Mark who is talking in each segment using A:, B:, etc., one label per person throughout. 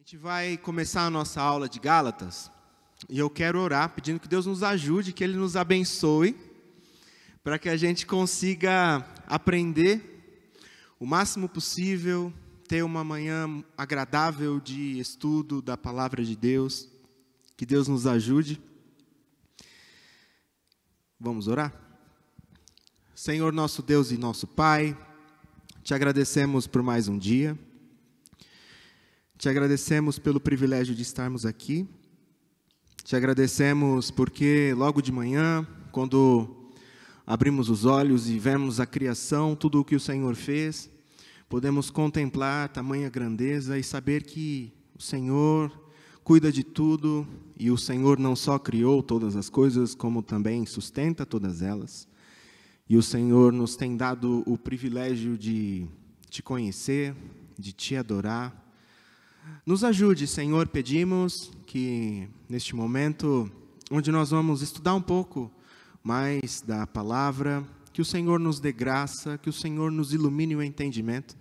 A: A gente vai começar a nossa aula de Gálatas e eu quero orar pedindo que Deus nos ajude, que Ele nos abençoe, para que a gente consiga aprender o máximo possível, ter uma manhã agradável de estudo da Palavra de Deus. Que Deus nos ajude. Vamos orar? Senhor, nosso Deus e nosso Pai, te agradecemos por mais um dia. Te agradecemos pelo privilégio de estarmos aqui. Te agradecemos porque logo de manhã, quando abrimos os olhos e vemos a criação, tudo o que o Senhor fez, podemos contemplar tamanha grandeza e saber que o Senhor cuida de tudo e o Senhor não só criou todas as coisas, como também sustenta todas elas. E o Senhor nos tem dado o privilégio de te conhecer, de te adorar. Nos ajude, Senhor, pedimos que neste momento, onde nós vamos estudar um pouco mais da palavra, que o Senhor nos dê graça, que o Senhor nos ilumine o entendimento,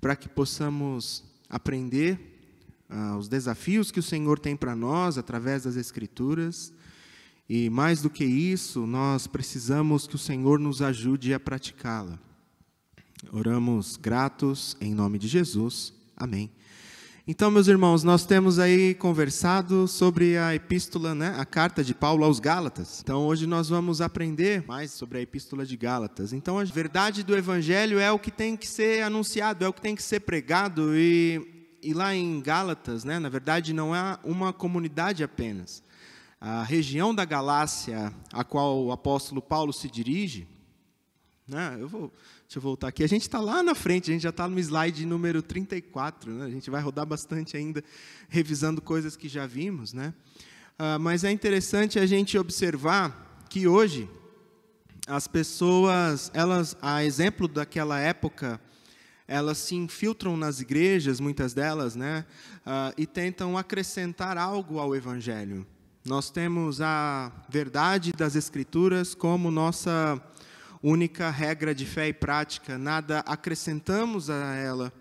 A: para que possamos aprender os desafios que o Senhor tem para nós através das Escrituras. E mais do que isso, nós precisamos que o Senhor nos ajude a praticá-la. Oramos gratos em nome de Jesus. Amém. Então, meus irmãos, nós temos aí conversado sobre a epístola, a carta de Paulo aos Gálatas. Então, hoje nós vamos aprender mais sobre a epístola de Gálatas. Então, a verdade do Evangelho é o que tem que ser anunciado, é o que tem que ser pregado. E lá em Gálatas, na verdade, não é uma comunidade apenas. A região da Galácia, a qual o apóstolo Paulo se dirige, deixa eu voltar aqui. A gente está lá na frente, a gente já está no slide número 34. A gente vai rodar bastante ainda, revisando coisas que já vimos. Mas é interessante a gente observar que hoje, as pessoas, a exemplo daquela época, elas se infiltram nas igrejas, muitas delas, e tentam acrescentar algo ao Evangelho. Nós temos a verdade das Escrituras como nossa única regra de fé e prática, nada acrescentamos a ela,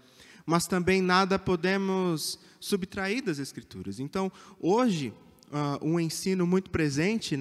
A: mas também nada podemos subtrair das Escrituras. Então, hoje, um ensino muito presente,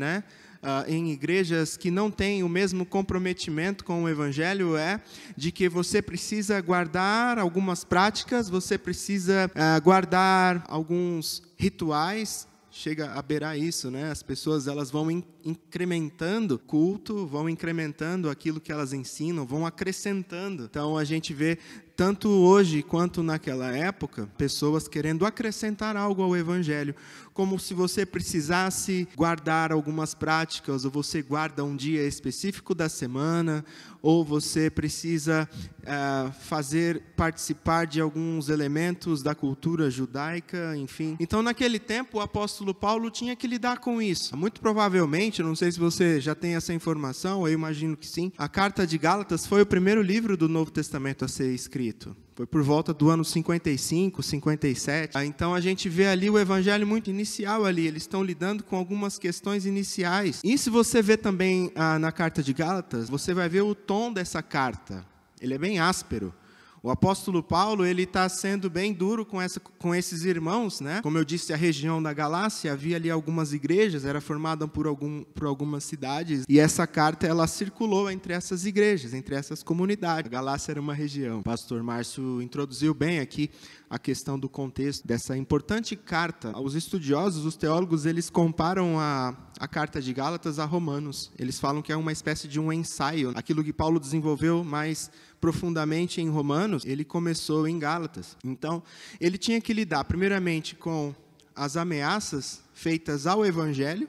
A: em igrejas que não têm o mesmo comprometimento com o Evangelho é de que você precisa guardar algumas práticas, você precisa guardar alguns rituais. Chega a beirar isso, As pessoas elas vão incrementando culto, vão incrementando aquilo que elas ensinam, vão acrescentando. Então a gente vê, tanto hoje quanto naquela época, pessoas querendo acrescentar algo ao Evangelho, como se você precisasse guardar algumas práticas, ou você guarda um dia específico da semana, ou você precisa participar de alguns elementos da cultura judaica, enfim. Então, naquele tempo, o apóstolo Paulo tinha que lidar com isso. Muito provavelmente, não sei se você já tem essa informação, eu imagino que sim, a carta de Gálatas foi o primeiro livro do Novo Testamento a ser escrito. Foi por volta do ano 55, 57. Então a gente vê ali o evangelho muito inicial ali. Eles estão lidando com algumas questões iniciais. E se você vê também na carta de Gálatas, você vai ver o tom dessa carta. Ele é bem áspero. O apóstolo Paulo, ele está sendo bem duro com esses irmãos, Como eu disse, a região da Galácia, havia ali algumas igrejas, era formada por algumas cidades, e essa carta, ela circulou entre essas igrejas, entre essas comunidades. A Galácia era uma região. O pastor Márcio introduziu bem aqui a questão do contexto dessa importante carta. Os estudiosos, os teólogos, eles comparam a carta de Gálatas a Romanos. Eles falam que é uma espécie de um ensaio. Aquilo que Paulo desenvolveu mais profundamente em Romanos, ele começou em Gálatas. Então, ele tinha que lidar primeiramente com as ameaças feitas ao Evangelho,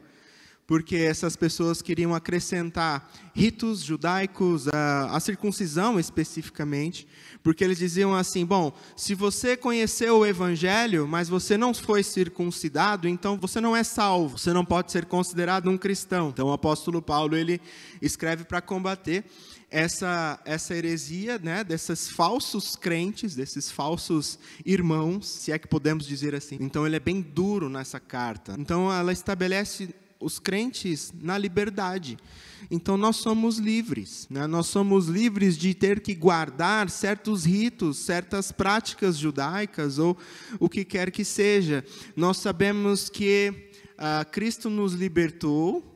A: porque essas pessoas queriam acrescentar ritos judaicos, a circuncisão especificamente, porque eles diziam assim, se você conheceu o Evangelho, mas você não foi circuncidado, então você não é salvo, você não pode ser considerado um cristão. Então o apóstolo Paulo, ele escreve para combater essa heresia, desses falsos crentes, desses falsos irmãos, se é que podemos dizer assim. Então ele é bem duro nessa carta. Então ela estabelece os crentes na liberdade. Então, nós somos livres, né? Nós somos livres de ter que guardar certos ritos, certas práticas judaicas, ou o que quer que seja. Nós sabemos que Cristo nos libertou,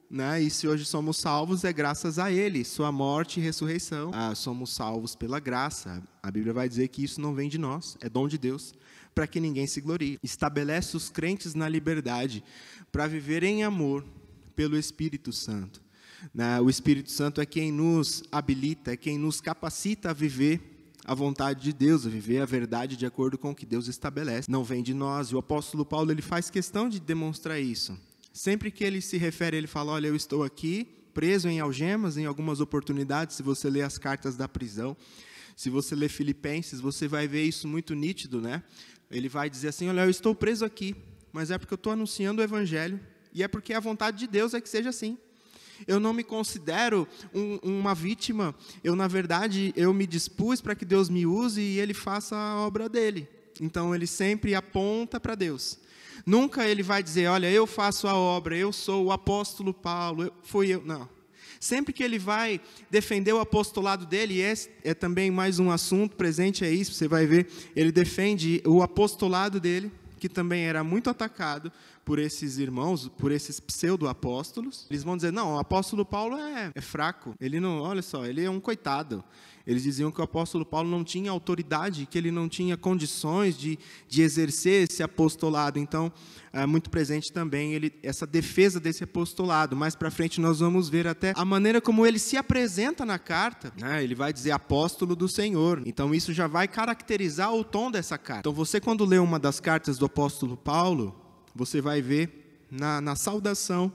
A: né? E se hoje somos salvos, é graças a Ele, sua morte e ressurreição. Somos salvos pela graça. A Bíblia vai dizer que isso não vem de nós, é dom de Deus, para que ninguém se glorie. Estabelece os crentes na liberdade, para viver em amor pelo Espírito Santo. O Espírito Santo é quem nos habilita, é quem nos capacita a viver a vontade de Deus, a viver a verdade de acordo com o que Deus estabelece. Não vem de nós. E o apóstolo Paulo, ele faz questão de demonstrar isso. Sempre que ele se refere, ele fala, olha, eu estou aqui, preso em algemas, em algumas oportunidades. Se você ler as cartas da prisão, se você ler Filipenses, você vai ver isso muito nítido, né? Ele vai dizer assim, olha, eu estou preso aqui, mas é porque eu estou anunciando o Evangelho, e é porque a vontade de Deus é que seja assim. Eu não me considero uma vítima, na verdade, eu me dispus para que Deus me use e Ele faça a obra dEle. Então, ele sempre aponta para Deus. Nunca ele vai dizer, olha, eu faço a obra, eu sou o apóstolo Paulo, fui eu. Não. Sempre que ele vai defender o apostolado dele, e é também mais um assunto presente, é isso, você vai ver, ele defende o apostolado dele, que também era muito atacado por esses irmãos, por esses pseudo-apóstolos. Eles vão dizer, não, o apóstolo Paulo é fraco, ele não, olha só, ele é um coitado. Eles diziam que o apóstolo Paulo não tinha autoridade, que ele não tinha condições de exercer esse apostolado. Então, é muito presente também essa defesa desse apostolado. Mais para frente nós vamos ver até a maneira como ele se apresenta na carta, né? Ele vai dizer apóstolo do Senhor. Então, isso já vai caracterizar o tom dessa carta. Então, você quando lê uma das cartas do apóstolo Paulo, você vai ver na saudação,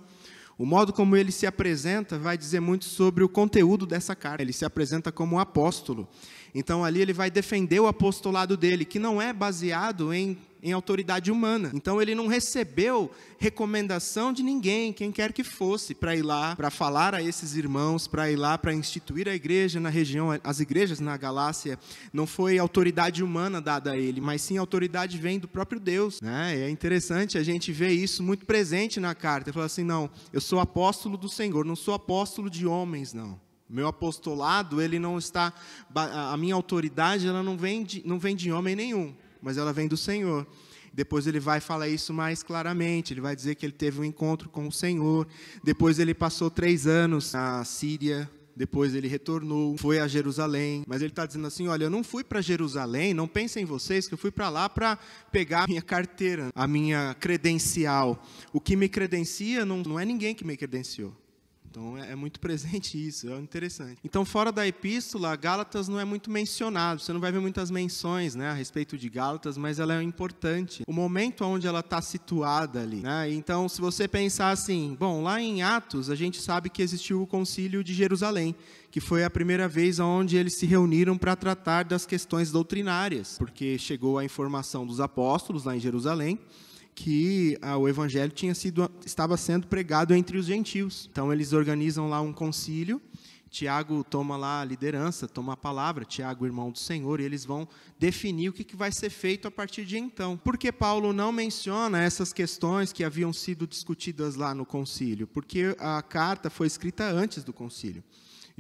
A: o modo como ele se apresenta vai dizer muito sobre o conteúdo dessa carta. Ele se apresenta como apóstolo. Então, ali ele vai defender o apostolado dele, que não é baseado em autoridade humana. Então, ele não recebeu recomendação de ninguém, quem quer que fosse, para ir lá, para falar a esses irmãos, para ir lá, para instituir a igreja na região, as igrejas na Galácia. Não foi autoridade humana dada a ele, mas sim a autoridade vem do próprio Deus, né? É interessante a gente ver isso muito presente na carta. Ele fala assim, não, eu sou apóstolo do Senhor, não sou apóstolo de homens, não. Meu apostolado, ele não está, a minha autoridade, ela não vem de homem nenhum, mas ela vem do Senhor. Depois ele vai falar isso mais claramente, ele vai dizer que ele teve um encontro com o Senhor, depois ele passou 3 anos na Síria, depois ele retornou, foi a Jerusalém, mas ele está dizendo assim, olha, eu não fui para Jerusalém, não pensem vocês que eu fui para lá para pegar a minha carteira, a minha credencial. O que me credencia não é ninguém que me credenciou. Então, é muito presente isso, é interessante. Então, fora da epístola, Gálatas não é muito mencionado. Você não vai ver muitas menções, né, a respeito de Gálatas, mas ela é importante. O momento onde ela está situada ali, né? Então, se você pensar assim, bom, lá em Atos, a gente sabe que existiu o concílio de Jerusalém, que foi a primeira vez onde eles se reuniram para tratar das questões doutrinárias, porque chegou a informação dos apóstolos lá em Jerusalém, que o evangelho estava sendo pregado entre os gentios. Então, eles organizam lá um concílio, Tiago toma lá a liderança, toma a palavra, Tiago, irmão do Senhor, e eles vão definir o que vai ser feito a partir de então. Por que Paulo não menciona essas questões que haviam sido discutidas lá no concílio? Porque a carta foi escrita antes do concílio.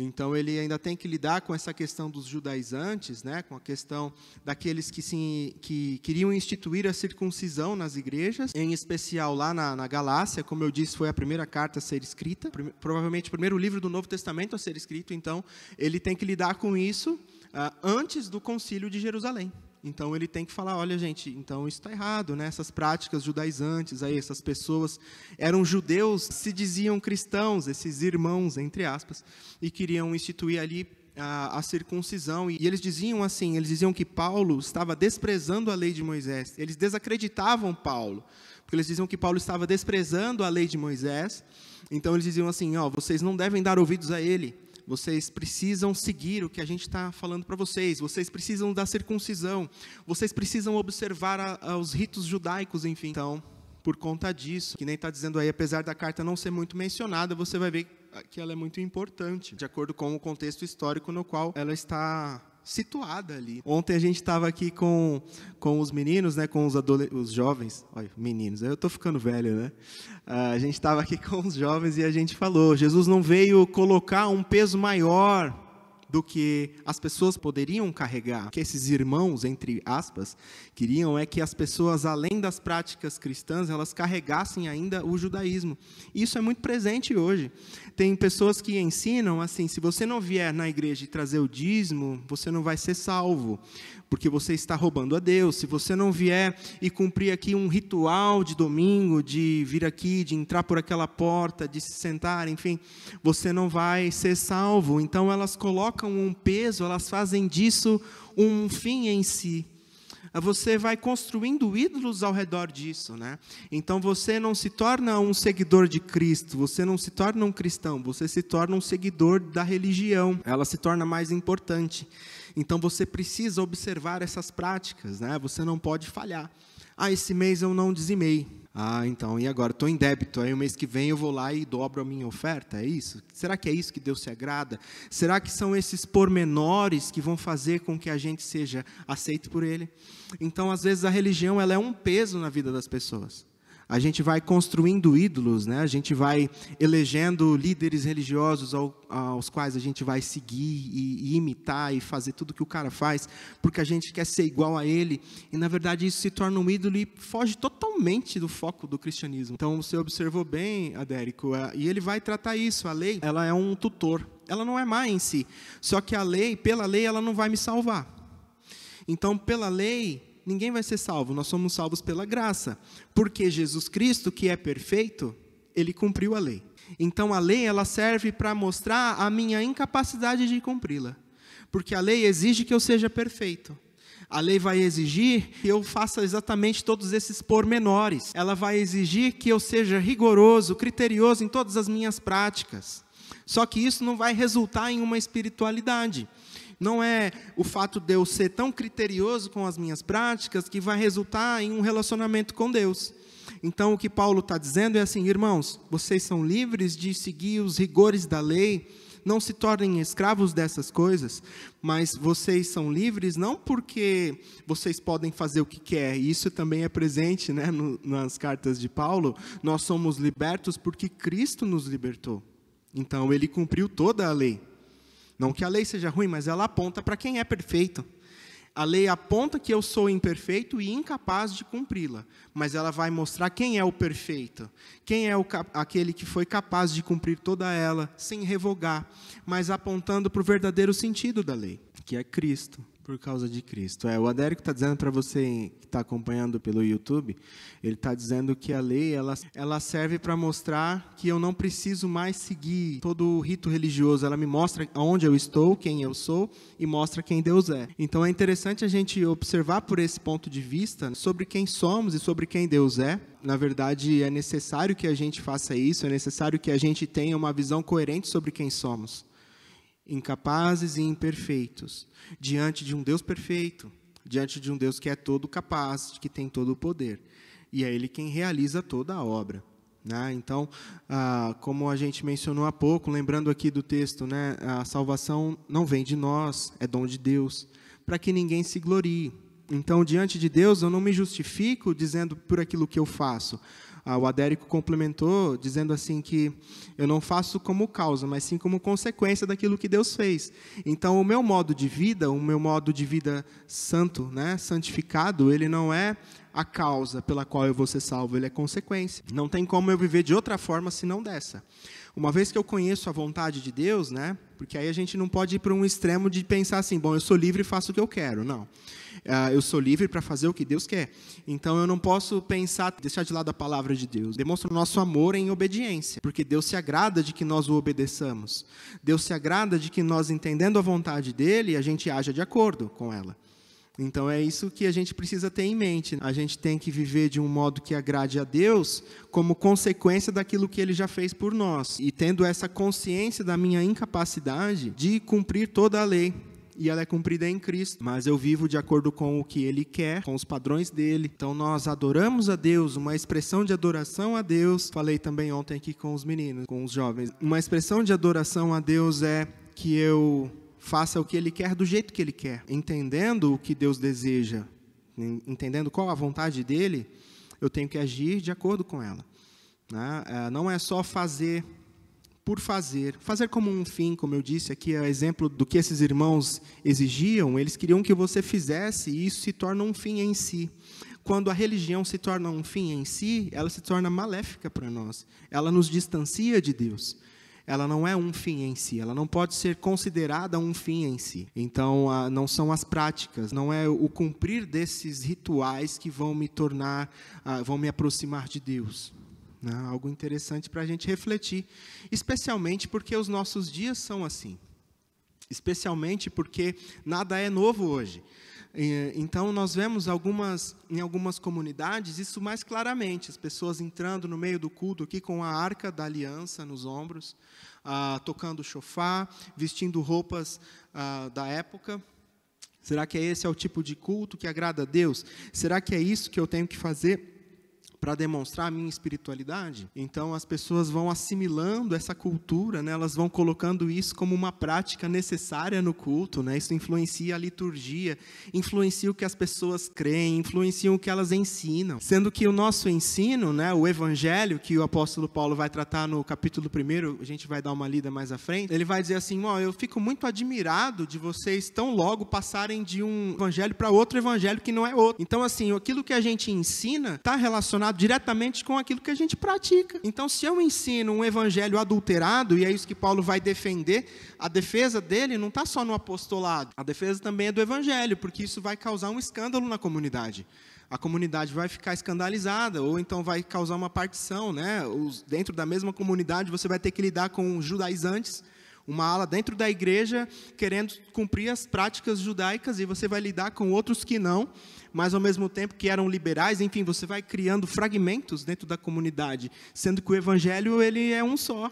A: Então, ele ainda tem que lidar com essa questão dos judaizantes, né, com a questão daqueles que queriam instituir a circuncisão nas igrejas, em especial lá na Galácia, como eu disse, foi a primeira carta a ser escrita, provavelmente o primeiro livro do Novo Testamento a ser escrito, então, ele tem que lidar com isso antes do concílio de Jerusalém. Então, ele tem que falar, olha, gente, então isso está errado, né? Essas práticas judaizantes, aí, essas pessoas eram judeus, se diziam cristãos, esses irmãos, entre aspas, e queriam instituir ali a circuncisão. E eles diziam assim, eles diziam que Paulo estava desprezando a lei de Moisés. Eles desacreditavam Paulo, porque eles diziam que Paulo estava desprezando a lei de Moisés. Então, eles diziam assim, vocês não devem dar ouvidos a ele. Vocês precisam seguir o que a gente está falando para vocês. Vocês precisam da circuncisão. Vocês precisam observar os ritos judaicos, enfim. Então, por conta disso, que nem está dizendo aí, apesar da carta não ser muito mencionada, você vai ver que ela é muito importante, de acordo com o contexto histórico no qual ela está situada ali. Ontem a gente estava aqui com os meninos, né, com os jovens, olha, meninos, eu estou ficando velho, né? A gente estava aqui com os jovens e a gente falou, Jesus não veio colocar um peso maior do que as pessoas poderiam carregar. O que esses irmãos, entre aspas, queriam é que as pessoas, além das práticas cristãs, elas carregassem ainda o judaísmo. Isso é muito presente hoje. Tem pessoas que ensinam assim, se você não vier na igreja e trazer o dízimo, você não vai ser salvo, porque você está roubando a Deus. Se você não vier e cumprir aqui um ritual de domingo, de vir aqui, de entrar por aquela porta, de se sentar, enfim, você não vai ser salvo. Então elas colocam um peso, elas fazem disso um fim em si. Você vai construindo ídolos ao redor disso, né? Então você não se torna um seguidor de Cristo, você não se torna um cristão, você se torna um seguidor da religião. Ela se torna mais importante. Então você precisa observar essas práticas, né? Você não pode falhar. Esse mês eu não dizimei. Então, e agora? Estou em débito, aí o mês que vem eu vou lá e dobro a minha oferta, é isso? Será que é isso que Deus se agrada? Será que são esses pormenores que vão fazer com que a gente seja aceito por Ele? Então, às vezes, a religião ela é um peso na vida das pessoas. A gente vai construindo ídolos, né? A gente vai elegendo líderes religiosos aos quais a gente vai seguir e imitar e fazer tudo que o cara faz, porque a gente quer ser igual a ele. E, na verdade, isso se torna um ídolo e foge totalmente do foco do cristianismo. Então, você observou bem, Adérico, e ele vai tratar isso. A lei, ela é um tutor. Ela não é má em si. Só que a lei, pela lei, ela não vai me salvar. Então, pela lei, ninguém vai ser salvo, nós somos salvos pela graça, porque Jesus Cristo, que é perfeito, Ele cumpriu a lei. Então a lei ela serve para mostrar a minha incapacidade de cumpri-la, porque a lei exige que eu seja perfeito. A lei vai exigir que eu faça exatamente todos esses pormenores. Ela vai exigir que eu seja rigoroso, criterioso em todas as minhas práticas. Só que isso não vai resultar em uma espiritualidade. Não é o fato de eu ser tão criterioso com as minhas práticas que vai resultar em um relacionamento com Deus. Então, o que Paulo está dizendo é assim, irmãos, vocês são livres de seguir os rigores da lei, não se tornem escravos dessas coisas, mas vocês são livres não porque vocês podem fazer o que quer, e isso também é presente, né, nas cartas de Paulo, nós somos libertos porque Cristo nos libertou. Então, Ele cumpriu toda a lei. Não que a lei seja ruim, mas ela aponta para quem é perfeito. A lei aponta que eu sou imperfeito e incapaz de cumpri-la, mas ela vai mostrar quem é o perfeito, quem é aquele que foi capaz de cumprir toda ela, sem revogar, mas apontando para o verdadeiro sentido da lei, que é Cristo. Por causa de Cristo. O Adérico está dizendo para você que está acompanhando pelo YouTube, ele está dizendo que a lei ela serve para mostrar que eu não preciso mais seguir todo o rito religioso. Ela me mostra onde eu estou, quem eu sou e mostra quem Deus é. Então é interessante a gente observar por esse ponto de vista sobre quem somos e sobre quem Deus é. Na verdade, é necessário que a gente faça isso, é necessário que a gente tenha uma visão coerente sobre quem somos. Incapazes e imperfeitos, diante de um Deus perfeito, diante de um Deus que é todo capaz, que tem todo o poder. E é Ele quem realiza toda a obra. Né? Então, como a gente mencionou há pouco, lembrando aqui do texto, né, a salvação não vem de nós, é dom de Deus, para que ninguém se glorie. Então, diante de Deus, eu não me justifico dizendo por aquilo que eu faço. O Adérico complementou dizendo assim que eu não faço como causa, mas sim como consequência daquilo que Deus fez. Então, o meu modo de vida santo, né, santificado, ele não é a causa pela qual eu vou ser salvo, ele é consequência. Não tem como eu viver de outra forma senão dessa. Uma vez que eu conheço a vontade de Deus, né, porque aí a gente não pode ir para um extremo de pensar assim, bom, eu sou livre e faço o que eu quero. Não. Eu sou livre para fazer o que Deus quer. Então, eu não posso deixar de lado a palavra de Deus. Demonstra o nosso amor em obediência, porque Deus se agrada de que nós o obedeçamos. Deus se agrada de que nós, entendendo a vontade dEle, a gente haja de acordo com ela. Então, é isso que a gente precisa ter em mente. A gente tem que viver de um modo que agrade a Deus como consequência daquilo que Ele já fez por nós. E tendo essa consciência da minha incapacidade de cumprir toda a lei. E ela é cumprida em Cristo, mas eu vivo de acordo com o que Ele quer, com os padrões dEle. Então nós adoramos a Deus, uma expressão de adoração a Deus, falei também ontem aqui com os meninos, com os jovens, uma expressão de adoração a Deus é que eu faça o que Ele quer do jeito que Ele quer, entendendo o que Deus deseja, entendendo qual a vontade dEle, eu tenho que agir de acordo com ela. Né? Não é só fazer por fazer como um fim, como eu disse aqui, é exemplo do que esses irmãos exigiam. Eles queriam que você fizesse, e isso se torna um fim em si. Quando a religião se torna um fim em si, ela se torna maléfica para nós. Ela nos distancia de Deus. Ela não é um fim em si, ela não pode ser considerada um fim em si. Então, não são as práticas, não é o cumprir desses rituais que vão me tornar, vão me aproximar de Deus. Algo interessante para a gente refletir, especialmente porque os nossos dias são assim, especialmente porque nada é novo hoje. Então, nós vemos em algumas comunidades isso mais claramente, as pessoas entrando no meio do culto aqui com a arca da aliança nos ombros, tocando chofar, vestindo roupas da época. Será que esse é o tipo de culto que agrada a Deus? Será que é isso que eu tenho que fazer para demonstrar a minha espiritualidade? Então, as pessoas vão assimilando essa cultura, né? Elas vão colocando isso como uma prática necessária no culto, né? Isso influencia a liturgia, influencia o que as pessoas creem, influencia o que elas ensinam. Sendo que o nosso ensino, né? O evangelho, que o apóstolo Paulo vai tratar no capítulo 1, a gente vai dar uma lida mais à frente, ele vai dizer assim, eu fico muito admirado de vocês tão logo passarem de um evangelho para outro evangelho que não é outro. Então, assim, aquilo que a gente ensina está relacionado diretamente com aquilo que a gente pratica. Então, se eu ensino um evangelho adulterado, e é isso que Paulo vai defender, a defesa dele não está só no apostolado, a defesa também é do evangelho, porque isso vai causar um escândalo na comunidade. A comunidade vai ficar escandalizada, ou então vai causar uma partição, né? Dentro da mesma comunidade, você vai ter que lidar com judaizantes, uma ala dentro da igreja querendo cumprir as práticas judaicas, e você vai lidar com outros que não, mas ao mesmo tempo que eram liberais. Enfim, você vai criando fragmentos dentro da comunidade, sendo que o evangelho ele é um só.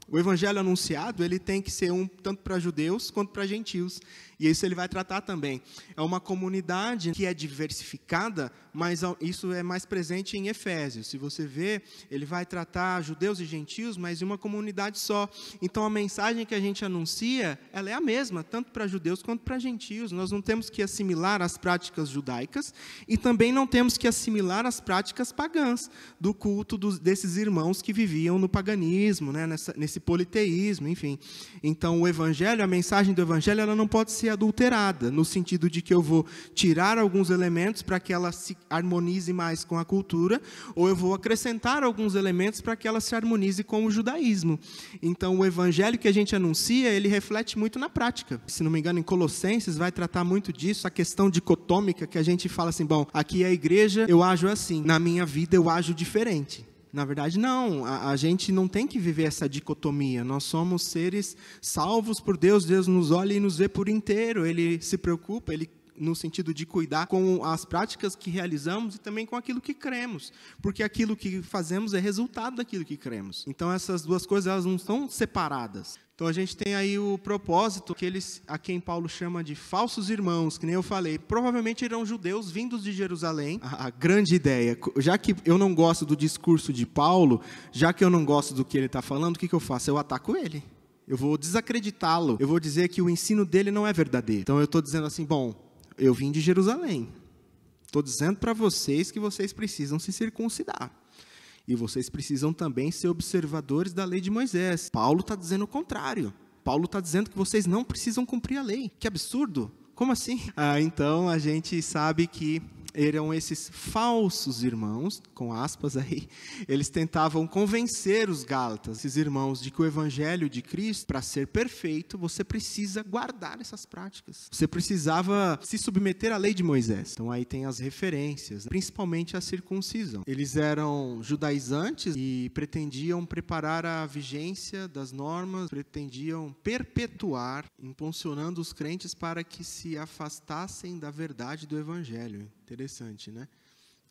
A: O evangelho anunciado ele tem que ser um tanto para judeus quanto para gentios. E isso ele vai tratar também. É uma comunidade que é diversificada, mas isso é mais presente em Efésios. Se você ver, ele vai tratar judeus e gentios, mas em uma comunidade só. Então, a mensagem que a gente anuncia, ela é a mesma, tanto para judeus quanto para gentios. Nós não temos que assimilar as práticas judaicas e também não temos que assimilar as práticas pagãs do culto desses irmãos que viviam no paganismo, né, nesse politeísmo, enfim. Então, o evangelho, a mensagem do evangelho, ela não pode ser adulterada, no sentido de que eu vou tirar alguns elementos para que ela se harmonize mais com a cultura, ou eu vou acrescentar alguns elementos para que ela se harmonize com o judaísmo. Então, o evangelho que a gente anuncia, ele reflete muito na prática. Se não me engano, em Colossenses vai tratar muito disso, a questão dicotômica, que a gente fala assim, bom, aqui é a igreja, eu ajo assim, na minha vida eu ajo diferente. Na verdade, não. A gente não tem que viver essa dicotomia. Nós somos seres salvos por Deus. Deus nos olha e nos vê por inteiro. Ele se preocupa, no sentido de cuidar com as práticas que realizamos e também com aquilo que cremos. Porque aquilo que fazemos é resultado daquilo que cremos. Então, essas duas coisas elas não estão separadas. Então, a gente tem aí o propósito, a quem Paulo chama de falsos irmãos, que nem eu falei, provavelmente eram judeus vindos de Jerusalém. A grande ideia, já que eu não gosto do discurso de Paulo, já que eu não gosto do que ele está falando, o que eu faço? Eu ataco ele. Eu vou desacreditá-lo. Eu vou dizer que o ensino dele não é verdadeiro. Então, eu estou dizendo assim, bom, eu vim de Jerusalém. Estou dizendo para vocês que vocês precisam se circuncidar. E vocês precisam também ser observadores da lei de Moisés. Paulo está dizendo o contrário. Paulo está dizendo que vocês não precisam cumprir a lei. Que absurdo! Como assim? Então, a gente sabe que eram esses falsos irmãos, com aspas aí, eles tentavam convencer os gálatas, esses irmãos, de que o evangelho de Cristo, para ser perfeito, você precisa guardar essas práticas. Você precisava se submeter à lei de Moisés. Então aí tem as referências, principalmente a circuncisão. Eles eram judaizantes e pretendiam preparar a vigência das normas, pretendiam perpetuar, impulsionando os crentes para que se afastassem da verdade do evangelho. Interessante, né?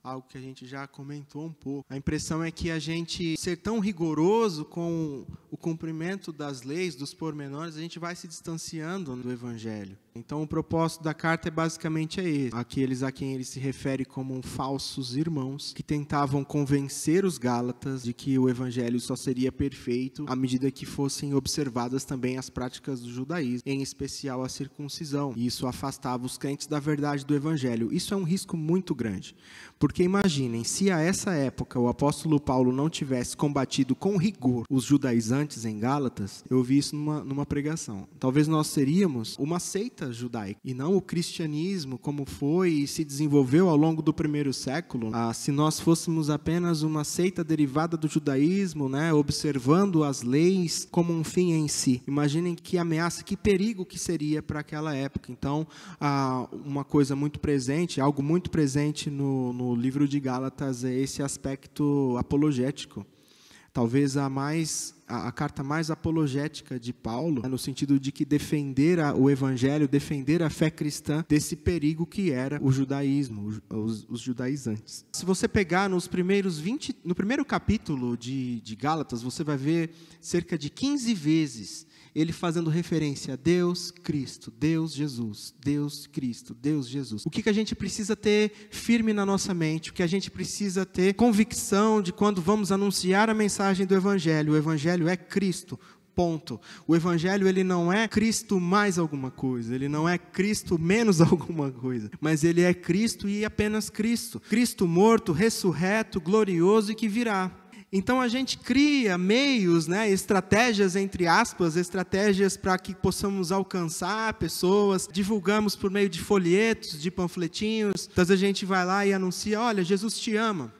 A: algo que a gente já comentou um pouco. A impressão é que a gente ser tão rigoroso com o cumprimento das leis, dos pormenores, a gente vai se distanciando do Evangelho. Então, o propósito da carta é basicamente esse. Aqueles a quem ele se refere como falsos irmãos, que tentavam convencer os Gálatas de que o Evangelho só seria perfeito à medida que fossem observadas também as práticas do judaísmo, em especial a circuncisão. E isso afastava os crentes da verdade do Evangelho. Isso é um risco muito grande. Porque imaginem, se a essa época o apóstolo Paulo não tivesse combatido com rigor os judaizantes em Gálatas, eu vi isso numa pregação. Talvez nós seríamos uma seita judaica, e não o cristianismo como foi e se desenvolveu ao longo do primeiro século. Se nós fôssemos apenas uma seita derivada do judaísmo, né, observando as leis como um fim em si. Imaginem que ameaça, que perigo que seria para aquela época. Então, uma coisa muito presente, algo muito presente no livro de Gálatas é esse aspecto apologético. Talvez a carta mais apologética de Paulo, no sentido de que defender o Evangelho, defender a fé cristã desse perigo que era o judaísmo, os judaizantes. Se você pegar no primeiro capítulo de Gálatas, você vai ver cerca de 15 vezes ele fazendo referência a Deus, Cristo, Deus, Jesus, Deus, Cristo, Deus, Jesus. O que a gente precisa ter firme na nossa mente, o que a gente precisa ter convicção de quando vamos anunciar a mensagem do Evangelho. O Evangelho é Cristo, ponto. O Evangelho, ele não é Cristo mais alguma coisa, ele não é Cristo menos alguma coisa, mas ele é Cristo e apenas Cristo. Cristo morto, ressurreto, glorioso e que virá. Então a gente cria meios, né, estratégias, entre aspas, estratégias para que possamos alcançar pessoas, divulgamos por meio de folhetos, de panfletinhos. Então a gente vai lá e anuncia, olha, Jesus te ama,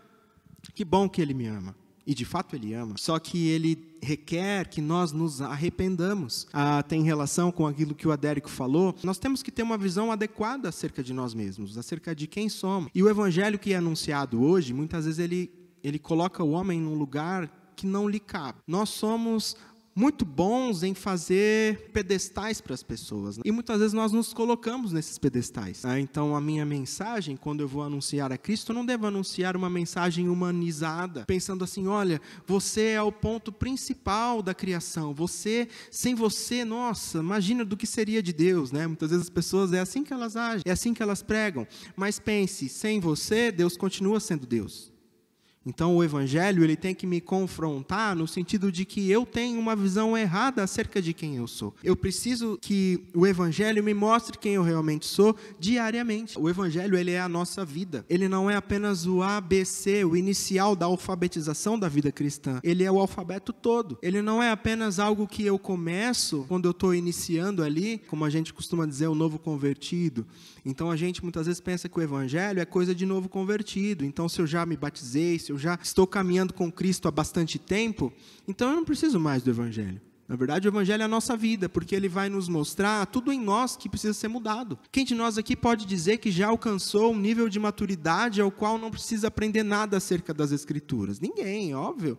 A: que bom que Ele me ama. E de fato Ele ama, só que Ele requer que nós nos arrependamos. Tem relação com aquilo que o Adérico falou. Nós temos que ter uma visão adequada acerca de nós mesmos, acerca de quem somos. E o Evangelho que é anunciado hoje, muitas vezes ele coloca o homem num lugar que não lhe cabe. Nós somos muito bons em fazer pedestais para as pessoas, né? E muitas vezes nós nos colocamos nesses pedestais. Então a minha mensagem, quando eu vou anunciar a Cristo, eu não devo anunciar uma mensagem humanizada, pensando assim, olha, você é o ponto principal da criação, sem você, nossa, imagina do que seria de Deus, né? Muitas vezes as pessoas, é assim que elas agem, é assim que elas pregam, mas pense, sem você, Deus continua sendo Deus. Então o Evangelho ele tem que me confrontar no sentido de que eu tenho uma visão errada acerca de quem eu sou. Eu preciso que o Evangelho me mostre quem eu realmente sou diariamente. O Evangelho ele é a nossa vida. Ele não é apenas o ABC, o inicial da alfabetização da vida cristã. Ele é o alfabeto todo. Ele não é apenas algo que eu começo quando eu estou iniciando ali, como a gente costuma dizer, o novo convertido. Então a gente muitas vezes pensa que o Evangelho é coisa de novo convertido. Então se eu já me batizei, se eu já estou caminhando com Cristo há bastante tempo, então eu não preciso mais do Evangelho. Na verdade, o Evangelho é a nossa vida, porque ele vai nos mostrar tudo em nós que precisa ser mudado. Quem de nós aqui pode dizer que já alcançou um nível de maturidade ao qual não precisa aprender nada acerca das Escrituras? Ninguém, óbvio.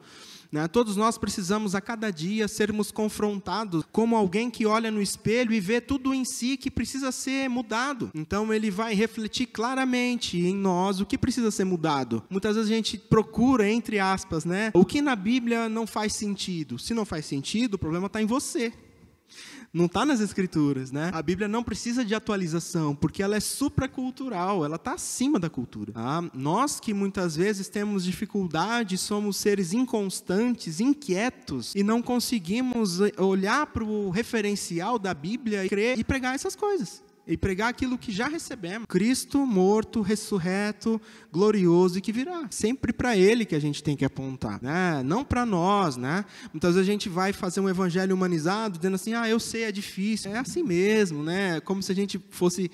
A: Todos nós precisamos a cada dia sermos confrontados como alguém que olha no espelho e vê tudo em si que precisa ser mudado. Então ele vai refletir claramente em nós o que precisa ser mudado. Muitas vezes a gente procura, entre aspas, o que na Bíblia não faz sentido. Se não faz sentido, o problema está em você. Não está nas Escrituras, A Bíblia não precisa de atualização, porque ela é supracultural, ela está acima da cultura. Nós que muitas vezes temos dificuldade, somos seres inconstantes, inquietos, e não conseguimos olhar para o referencial da Bíblia e crer e pregar essas coisas. E pregar aquilo que já recebemos. Cristo morto, ressurreto, glorioso e que virá. Sempre para Ele que a gente tem que apontar, não para nós, Muitas vezes a gente vai fazer um evangelho humanizado, dizendo assim, eu sei, é difícil. É assim mesmo, Como se a gente fosse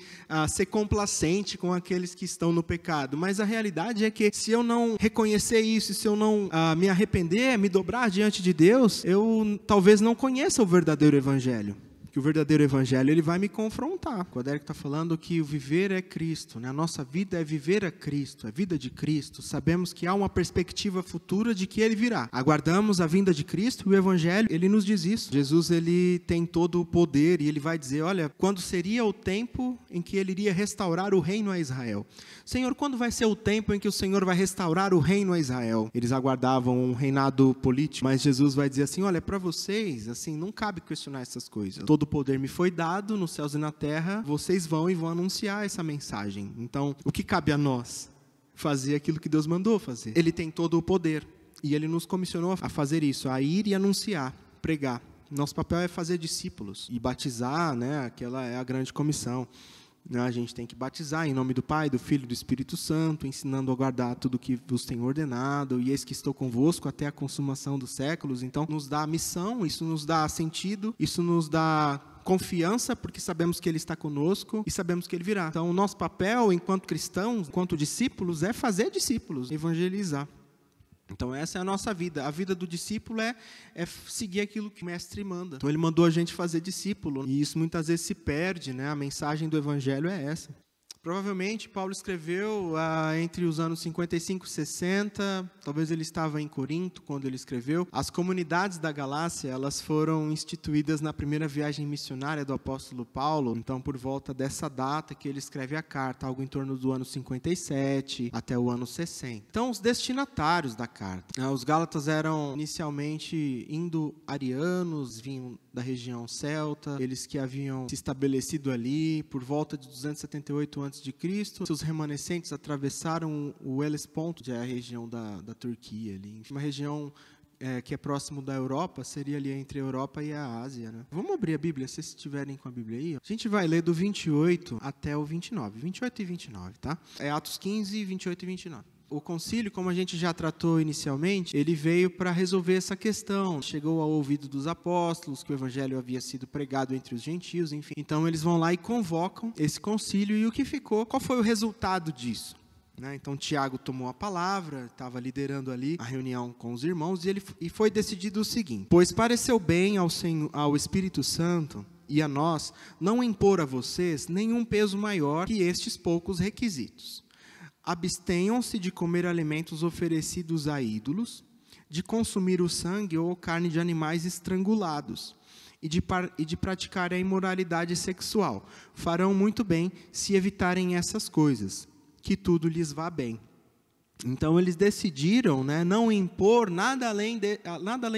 A: ser complacente com aqueles que estão no pecado. Mas a realidade é que se eu não reconhecer isso, se eu não me arrepender, me dobrar diante de Deus, eu talvez não conheça o verdadeiro evangelho. que o verdadeiro evangelho ele vai me confrontar. O Adérico está falando que o viver é Cristo, né? A nossa vida é viver a Cristo, é vida de Cristo. Sabemos que há uma perspectiva futura de que ele virá. Aguardamos a vinda de Cristo e o evangelho, ele nos diz isso. Jesus, ele tem todo o poder e ele vai dizer, olha, quando seria o tempo em que ele iria restaurar o reino a Israel? Senhor, quando vai ser o tempo em que o Senhor vai restaurar o reino a Israel? Eles aguardavam um reinado político, mas Jesus vai dizer assim, olha, para vocês, assim, não cabe questionar essas coisas. Todo o poder me foi dado nos céus e na terra, vocês vão anunciar essa mensagem. Então, o que cabe a nós? Fazer aquilo que Deus mandou fazer. Ele tem todo o poder e ele nos comissionou a fazer isso, a ir e anunciar, pregar. Nosso papel é fazer discípulos e batizar, né? Aquela é a grande comissão. A gente tem que batizar em nome do Pai, do Filho e do Espírito Santo, ensinando a guardar tudo que vos tem ordenado, e eis que estou convosco até a consumação dos séculos. Então, nos dá missão, isso nos dá sentido, isso nos dá confiança, porque sabemos que Ele está conosco e sabemos que Ele virá. Então, o nosso papel, enquanto cristãos, enquanto discípulos, é fazer discípulos, evangelizar. Então essa é a nossa vida. A vida do discípulo é seguir aquilo que o mestre manda. Então ele mandou a gente fazer discípulo. E isso muitas vezes se perde, né? A mensagem do evangelho é essa. Provavelmente Paulo escreveu entre os anos 55 e 60, talvez ele estava em Corinto quando ele escreveu. As comunidades da Galácia, elas foram instituídas na primeira viagem missionária do apóstolo Paulo, então por volta dessa data que ele escreve a carta, algo em torno do ano 57 até o ano 60. Então os destinatários da carta, os gálatas eram inicialmente indo-arianos, vinham da região celta, eles que haviam se estabelecido ali por volta de 278 a.C., seus remanescentes atravessaram o Helesponto, que é a região da Turquia, ali. Uma região que é próximo da Europa, seria ali entre a Europa e a Ásia, né? Vamos abrir a Bíblia, se vocês estiverem com a Bíblia aí. A gente vai ler do 28 até o 29, 28 e 29, tá? É Atos 15, 28 e 29. O concílio, como a gente já tratou inicialmente, ele veio para resolver essa questão. Chegou ao ouvido dos apóstolos que o evangelho havia sido pregado entre os gentios, enfim. Então eles vão lá e convocam esse concílio. E o que ficou? Qual foi o resultado disso? Então Tiago tomou a palavra, estava liderando ali a reunião com os irmãos e foi decidido o seguinte: pois pareceu bem ao Espírito Santo e a nós não impor a vocês nenhum peso maior que estes poucos requisitos. Abstenham-se de comer alimentos oferecidos a ídolos, de consumir o sangue ou carne de animais estrangulados e de praticar a imoralidade sexual. Farão muito bem se evitarem essas coisas, que tudo lhes vá bem. Então eles decidiram, não impor nada além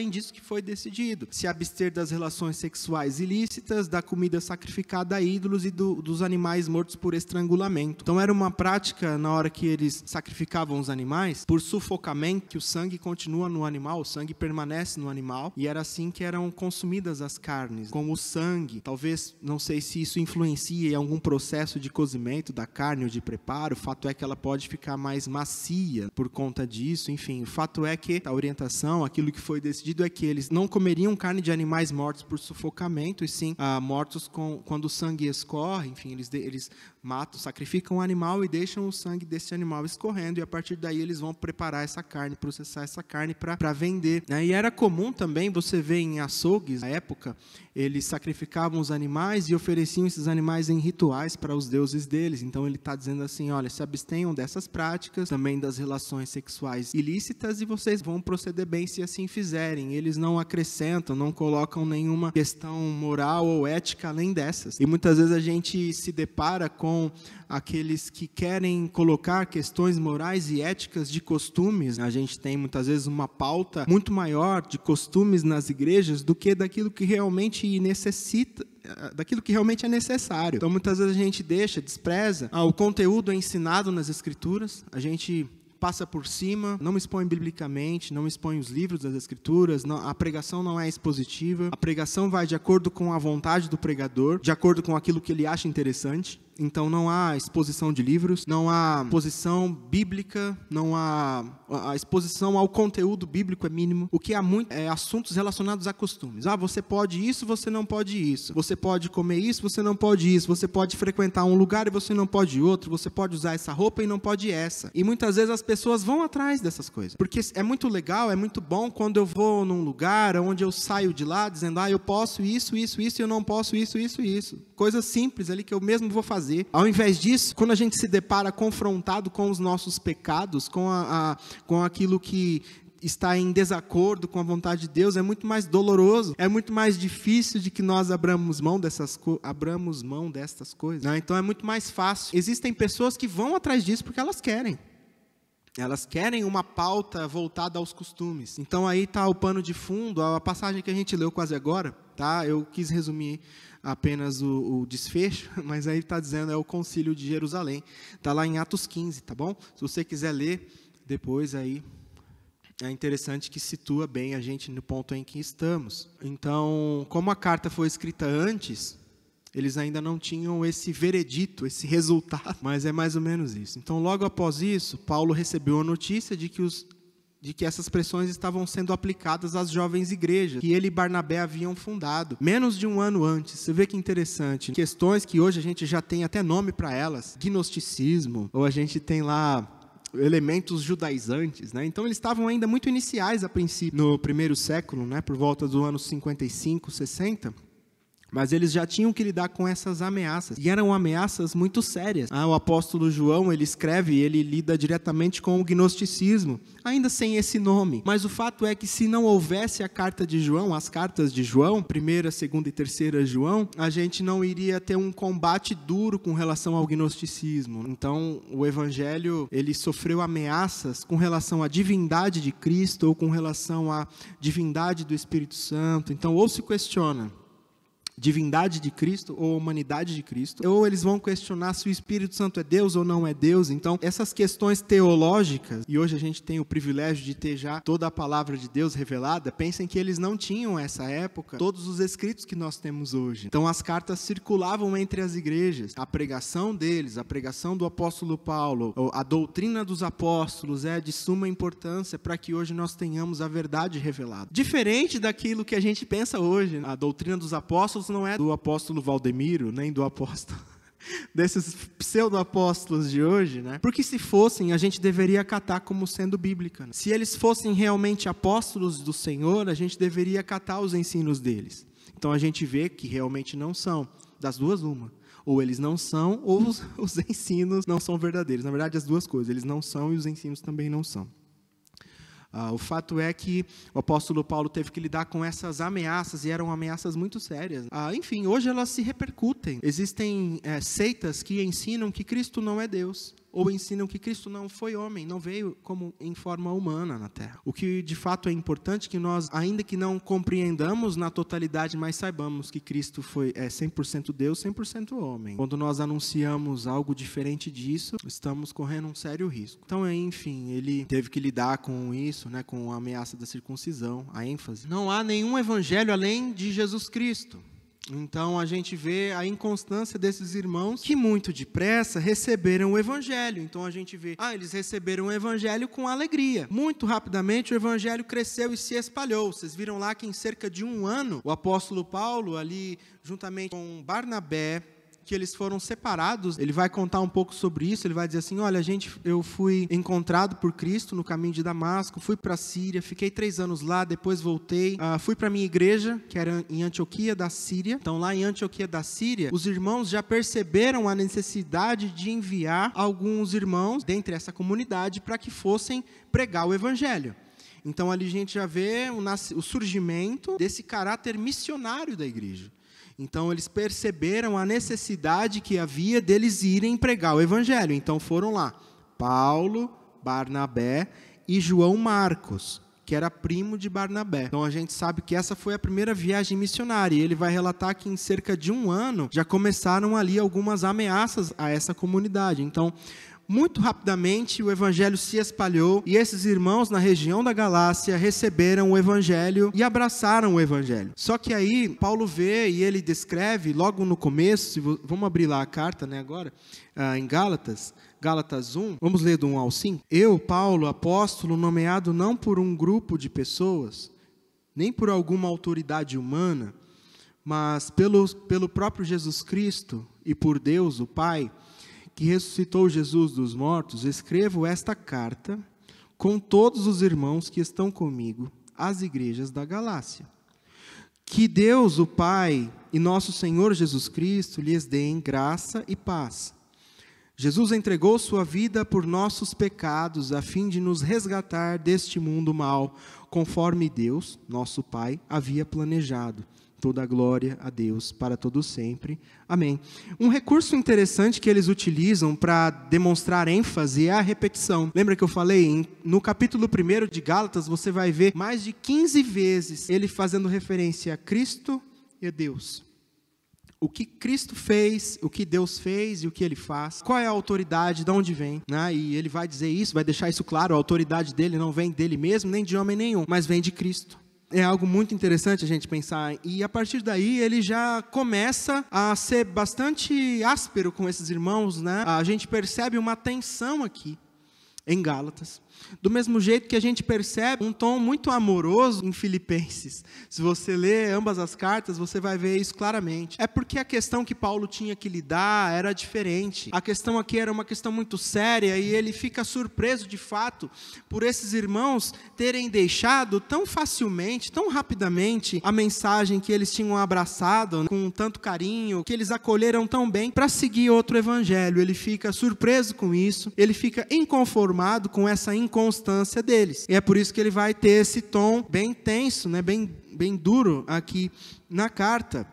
A: disso que foi decidido. Se abster das relações sexuais ilícitas, da comida sacrificada a ídolos e dos animais mortos por estrangulamento. Então era uma prática, na hora que eles sacrificavam os animais, por sufocamento, que o sangue continua no animal, o sangue permanece no animal, e era assim que eram consumidas as carnes, com o sangue. Talvez, não sei se isso influencia em algum processo de cozimento da carne ou de preparo, o fato é que ela pode ficar mais macia por conta disso. Enfim, o fato é que a orientação, aquilo que foi decidido é que eles não comeriam carne de animais mortos por sufocamento, e sim mortos quando o sangue escorre. Enfim, eles matam, sacrificam o animal e deixam o sangue desse animal escorrendo, e a partir daí eles vão preparar essa carne, processar essa carne para vender. E era comum também, você vê em açougues, na época, eles sacrificavam os animais e ofereciam esses animais em rituais para os deuses deles. Então ele está dizendo assim, olha, se abstenham dessas práticas, também das relações sexuais ilícitas, e vocês vão proceder bem se assim fizerem. Eles não acrescentam, não colocam nenhuma questão moral ou ética além dessas. E muitas vezes a gente se depara com aqueles que querem colocar questões morais e éticas de costumes. A gente tem muitas vezes uma pauta muito maior de costumes nas igrejas do que daquilo que realmente necessita, daquilo que realmente é necessário. Então muitas vezes a gente despreza o conteúdo ensinado nas Escrituras, a gente passa por cima, não expõe biblicamente, não expõe os livros das Escrituras, a pregação não é expositiva, a pregação vai de acordo com a vontade do pregador, de acordo com aquilo que ele acha interessante. então não há exposição de livros, não há exposição bíblica, não há... A exposição ao conteúdo bíblico é mínimo. O que há muito é assuntos relacionados a costumes. Você pode isso, você não pode isso. Você pode comer isso, você não pode isso. Você pode frequentar um lugar e você não pode outro. Você pode usar essa roupa e não pode essa. E muitas vezes as pessoas vão atrás dessas coisas. Porque é muito legal, é muito bom quando eu vou num lugar onde eu saio de lá dizendo, eu posso isso, isso, isso, e eu não posso isso, isso e isso. Coisas simples ali que eu mesmo vou fazer. Ao invés disso, quando a gente se depara confrontado com os nossos pecados, com aquilo que está em desacordo com a vontade de Deus, é muito mais doloroso, é muito mais difícil de que nós abramos mão destas coisas. Então é muito mais fácil. Existem pessoas que vão atrás disso porque elas querem. Elas querem uma pauta voltada aos costumes. Então aí está o pano de fundo, a passagem que a gente leu quase agora, tá? Eu quis resumir apenas o desfecho, mas aí está dizendo, é o concílio de Jerusalém. Está lá em Atos 15, tá bom? Se você quiser ler depois aí, é interessante que situa bem a gente no ponto em que estamos. Então, como a carta foi escrita antes, eles ainda não tinham esse veredito, esse resultado, mas é mais ou menos isso. Então, logo após isso, Paulo recebeu a notícia de que essas pressões estavam sendo aplicadas às jovens igrejas, que ele e Barnabé haviam fundado, menos de um ano antes. Você vê que interessante. Questões que hoje a gente já tem até nome para elas, gnosticismo, ou a gente tem lá elementos judaizantes, né? Então eles estavam ainda muito iniciais a princípio, no primeiro século, né? Por volta do ano 55, 60, mas eles já tinham que lidar com essas ameaças, e eram ameaças muito sérias. O apóstolo João, ele escreve, ele lida diretamente com o gnosticismo, ainda sem esse nome, mas o fato é que se não houvesse a carta de João, as cartas de João, 1ª, 2ª e 3ª João, a gente não iria ter um combate duro com relação ao gnosticismo. Então, o evangelho, ele sofreu ameaças com relação à divindade de Cristo, ou com relação à divindade do Espírito Santo. Então, ou se questiona divindade de Cristo ou humanidade de Cristo, ou eles vão questionar se o Espírito Santo é Deus ou não é Deus. Então, essas questões teológicas, e hoje a gente tem o privilégio de ter já toda a palavra de Deus revelada, pensem que eles não tinham, nessa época, todos os escritos que nós temos hoje. Então, as cartas circulavam entre as igrejas. A pregação deles, a pregação do apóstolo Paulo, a doutrina dos apóstolos é de suma importância para que hoje nós tenhamos a verdade revelada. Diferente daquilo que a gente pensa hoje, a doutrina dos apóstolos não é do apóstolo Valdemiro, nem do apóstolo desses pseudo-apóstolos de hoje, né? Porque se fossem, a gente deveria acatar como sendo bíblica, né? Se eles fossem realmente apóstolos do Senhor, a gente deveria acatar os ensinos deles. Então a gente vê que realmente não são, das duas uma. Ou eles não são, ou os ensinos não são verdadeiros. Na verdade, as duas coisas, eles não são e os ensinos também não são. O fato é que o apóstolo Paulo teve que lidar com essas ameaças, e eram ameaças muito sérias. Enfim, hoje elas se repercutem. Existem seitas que ensinam que Cristo não é Deus, ou ensinam que Cristo não foi homem, não veio como em forma humana na Terra. O que de fato é importante que nós, ainda que não compreendamos na totalidade, mas saibamos que Cristo foi 100% Deus, 100% homem. Quando nós anunciamos algo diferente disso, estamos correndo um sério risco. Então, enfim, ele teve que lidar com isso, né, com a ameaça da circuncisão, a ênfase. Não há nenhum evangelho além de Jesus Cristo. Então, a gente vê a inconstância desses irmãos que muito depressa receberam o evangelho. Então, a gente vê, eles receberam o evangelho com alegria. Muito rapidamente, o evangelho cresceu e se espalhou. Vocês viram lá que em cerca de um ano, o apóstolo Paulo, ali, juntamente com Barnabé, que eles foram separados, ele vai contar um pouco sobre isso. Ele vai dizer assim, olha, eu fui encontrado por Cristo no caminho de Damasco, fui para a Síria, fiquei 3 anos lá, depois voltei, fui para a minha igreja, que era em Antioquia da Síria. Então, lá em Antioquia da Síria, os irmãos já perceberam a necessidade de enviar alguns irmãos dentre essa comunidade para que fossem pregar o evangelho. Então, ali a gente já vê o surgimento desse caráter missionário da igreja. Então, eles perceberam a necessidade que havia deles irem pregar o evangelho. Então, foram lá Paulo, Barnabé e João Marcos, que era primo de Barnabé. Então, a gente sabe que essa foi a primeira viagem missionária. E ele vai relatar que em cerca de um ano já começaram ali algumas ameaças a essa comunidade. Então, Muito rapidamente o evangelho se espalhou e esses irmãos na região da Galácia receberam o evangelho e abraçaram o evangelho. Só que aí Paulo vê e ele descreve logo no começo, vamos abrir lá a carta, né, agora, em Gálatas 1, vamos ler do 1 ao 5. Eu, Paulo, apóstolo, nomeado não por um grupo de pessoas, nem por alguma autoridade humana, mas pelo próprio Jesus Cristo e por Deus, o Pai, que ressuscitou Jesus dos mortos, escrevo esta carta com todos os irmãos que estão comigo, às igrejas da Galácia. Que Deus, o Pai, e nosso Senhor Jesus Cristo lhes deem graça e paz. Jesus entregou sua vida por nossos pecados, a fim de nos resgatar deste mundo mau, conforme Deus, nosso Pai, havia planejado. Toda a glória a Deus para todo sempre. Amém. Um recurso interessante que eles utilizam para demonstrar ênfase é a repetição. Lembra que eu falei? No capítulo 1 de Gálatas, você vai ver mais de 15 vezes ele fazendo referência a Cristo e a Deus. O que Cristo fez, o que Deus fez e o que Ele faz. Qual é a autoridade, de onde vem, né? E ele vai dizer isso, vai deixar isso claro, a autoridade dele não vem dele mesmo, nem de homem nenhum, mas vem de Cristo. É algo muito interessante a gente pensar, e a partir daí ele já começa a ser bastante áspero com esses irmãos, né? A gente percebe uma tensão aqui em Gálatas, do mesmo jeito que a gente percebe um tom muito amoroso em Filipenses. Se você ler ambas as cartas, você vai ver isso claramente. É porque a questão que Paulo tinha que lidar era diferente. A questão aqui era uma questão muito séria e ele fica surpreso de fato por esses irmãos terem deixado tão facilmente, tão rapidamente a mensagem que eles tinham abraçado com tanto carinho, que eles acolheram tão bem para seguir outro evangelho. Ele fica surpreso com isso, ele fica inconformado com essa inconstância deles. E é por isso que ele vai ter esse tom bem tenso, né, bem duro aqui na carta.